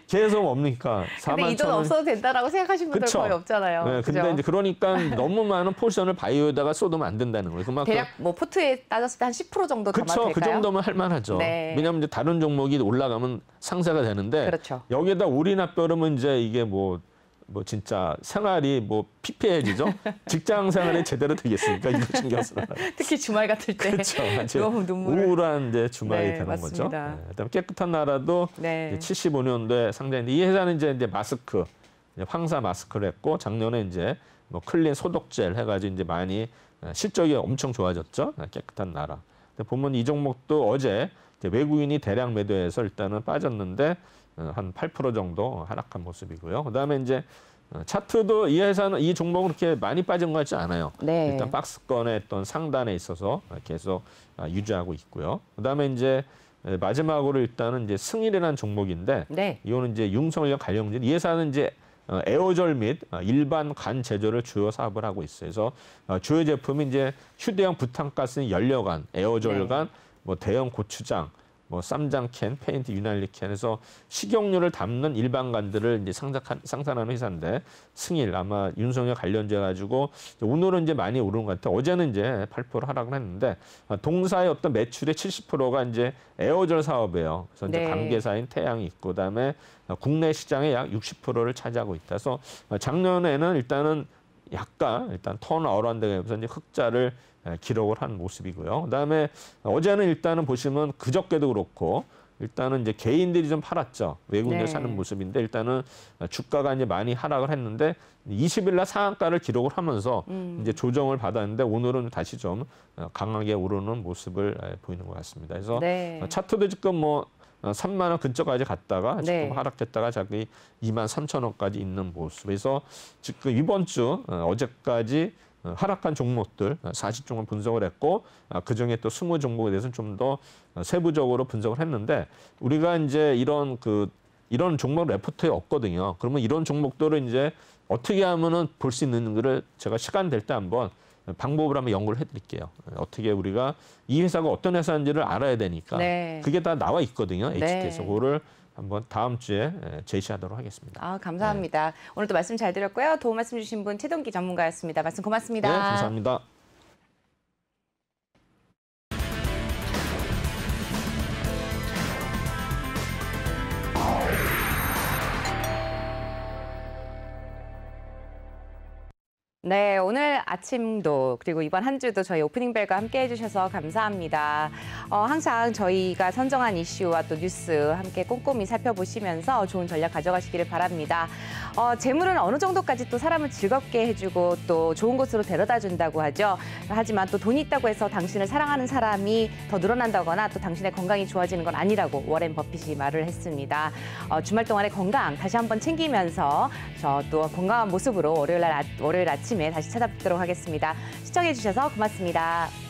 계속 없으니까 4만 근데 이 돈 없어도 된다라고 생각하시는 분들 그쵸? 거의 없잖아요. 네, 근데 이제 그러니까 너무 많은 포지션을 바이오에다가 쏟으면 안 된다는 거예요. 그만큼 대략 뭐 포트에 따졌을 때 한 10% 정도 담아도 그렇죠. 될까요? 그 정도면 할 만하죠. 네. 왜냐하면 이제 다른 종목이 올라가면 상세가 되는데 그렇죠. 여기에다 우리나 뼈르면 이제 이게 뭐 진짜 생활이 뭐 피폐해지죠. 직장 생활이 제대로 되겠습니까? 이거 신경 쓰라. 특히 주말 같을 때 그렇죠. 너무 눈물. 우울한 이제 주말이 네, 되는 맞습니다. 거죠. 네. 그다음에 깨끗한 나라도 네. 75년도에 상장인데 이 회사는 이제 마스크, 황사 마스크를 했고 작년에 이제 뭐 클린 소독젤 해가지고 이제 많이 실적이 엄청 좋아졌죠. 깨끗한 나라. 근데 보면 이 종목도 어제 외국인이 대량 매도해서 일단은 빠졌는데 한 8% 정도 하락한 모습이고요. 그다음에 이제 차트도 이 회사는 이 종목은 그렇게 많이 빠진 것 같지 않아요. 네. 일단 박스권의 어떤 상단에 있어서 계속 유지하고 있고요. 그다음에 이제 마지막으로 일단은 이제 승일이라는 종목인데 네. 이거는 이제 융성이랑 관련된 이 회사는 이제 에어졸 및 일반 간 제조를 주요 사업을 하고 있어요. 그래서 주요 제품이 이제 휴대용 부탄가스 연료관, 에어졸관, 뭐 대형 고추장, 뭐 쌈장 캔, 페인트, 유난리 캔에서 식용유를 담는 일반 간들을 이제 생산하는 회사인데 승일 아마 윤석열 관련돼 가지고 오늘은 이제 많이 오른 것 같아요. 어제는 이제 8% 하락을 했는데 동사의 어떤 매출의 70%가 이제 에어졸 사업이에요. 그래서 이제 네. 관계사인 태양이 있고 그다음에 국내 시장의 약 60%를 차지하고 있다. 그래서 작년에는 일단 턴어라운드 되면서 이제 흑자를 기록을 한 모습이고요. 그다음에 어제는 일단은 보시면 그저께도 그렇고 일단은 이제 개인들이 좀 팔았죠. 외국인들 네. 사는 모습인데 일단은 주가가 이제 많이 하락을 했는데 20일 날 상한가를 기록을 하면서 이제 조정을 받았는데 오늘은 다시 좀 강하게 오르는 모습을 보이는 것 같습니다. 그래서 네. 차트도 지금 뭐 3만 원 근처까지 갔다가 지금 네. 하락했다가 자기 2만 3천 원까지 있는 모습. 그래서 지금 이번 주 어제까지 하락한 종목들 40종을 분석을 했고 그중에 또 20종목에 대해서는 좀 더 세부적으로 분석을 했는데 우리가 이제 이런 종목 레포트에 없거든요. 그러면 이런 종목들을 이제 어떻게 하면은 볼 수 있는 거를 제가 시간 될 때 한번 방법을 한번 연구를 해드릴게요. 어떻게 우리가 이 회사가 어떤 회사인지를 알아야 되니까 네. 그게 다 나와 있거든요. 네. HT에서 그거를 한번 다음 주에 제시하도록 하겠습니다. 감사합니다. 오늘도 말씀 잘 드렸고요. 도움 말씀 주신 분 최동기 전문가였습니다. 말씀 고맙습니다. 네, 감사합니다. 네, 오늘 아침도 그리고 이번 한 주도 저희 오프닝벨과 함께 해주셔서 감사합니다. 항상 저희가 선정한 이슈와 또 뉴스 함께 꼼꼼히 살펴보시면서 좋은 전략 가져가시기를 바랍니다. 재물은 어느 정도까지 또 사람을 즐겁게 해주고 또 좋은 곳으로 데려다 준다고 하죠. 하지만 또 돈이 있다고 해서 당신을 사랑하는 사람이 더 늘어난다거나 또 당신의 건강이 좋아지는 건 아니라고 워렌 버핏이 말을 했습니다. 주말 동안의 건강 다시 한번 챙기면서 저 또 건강한 모습으로 월요일 아침에 다시 찾아뵙도록 하겠습니다. 시청해주셔서 고맙습니다.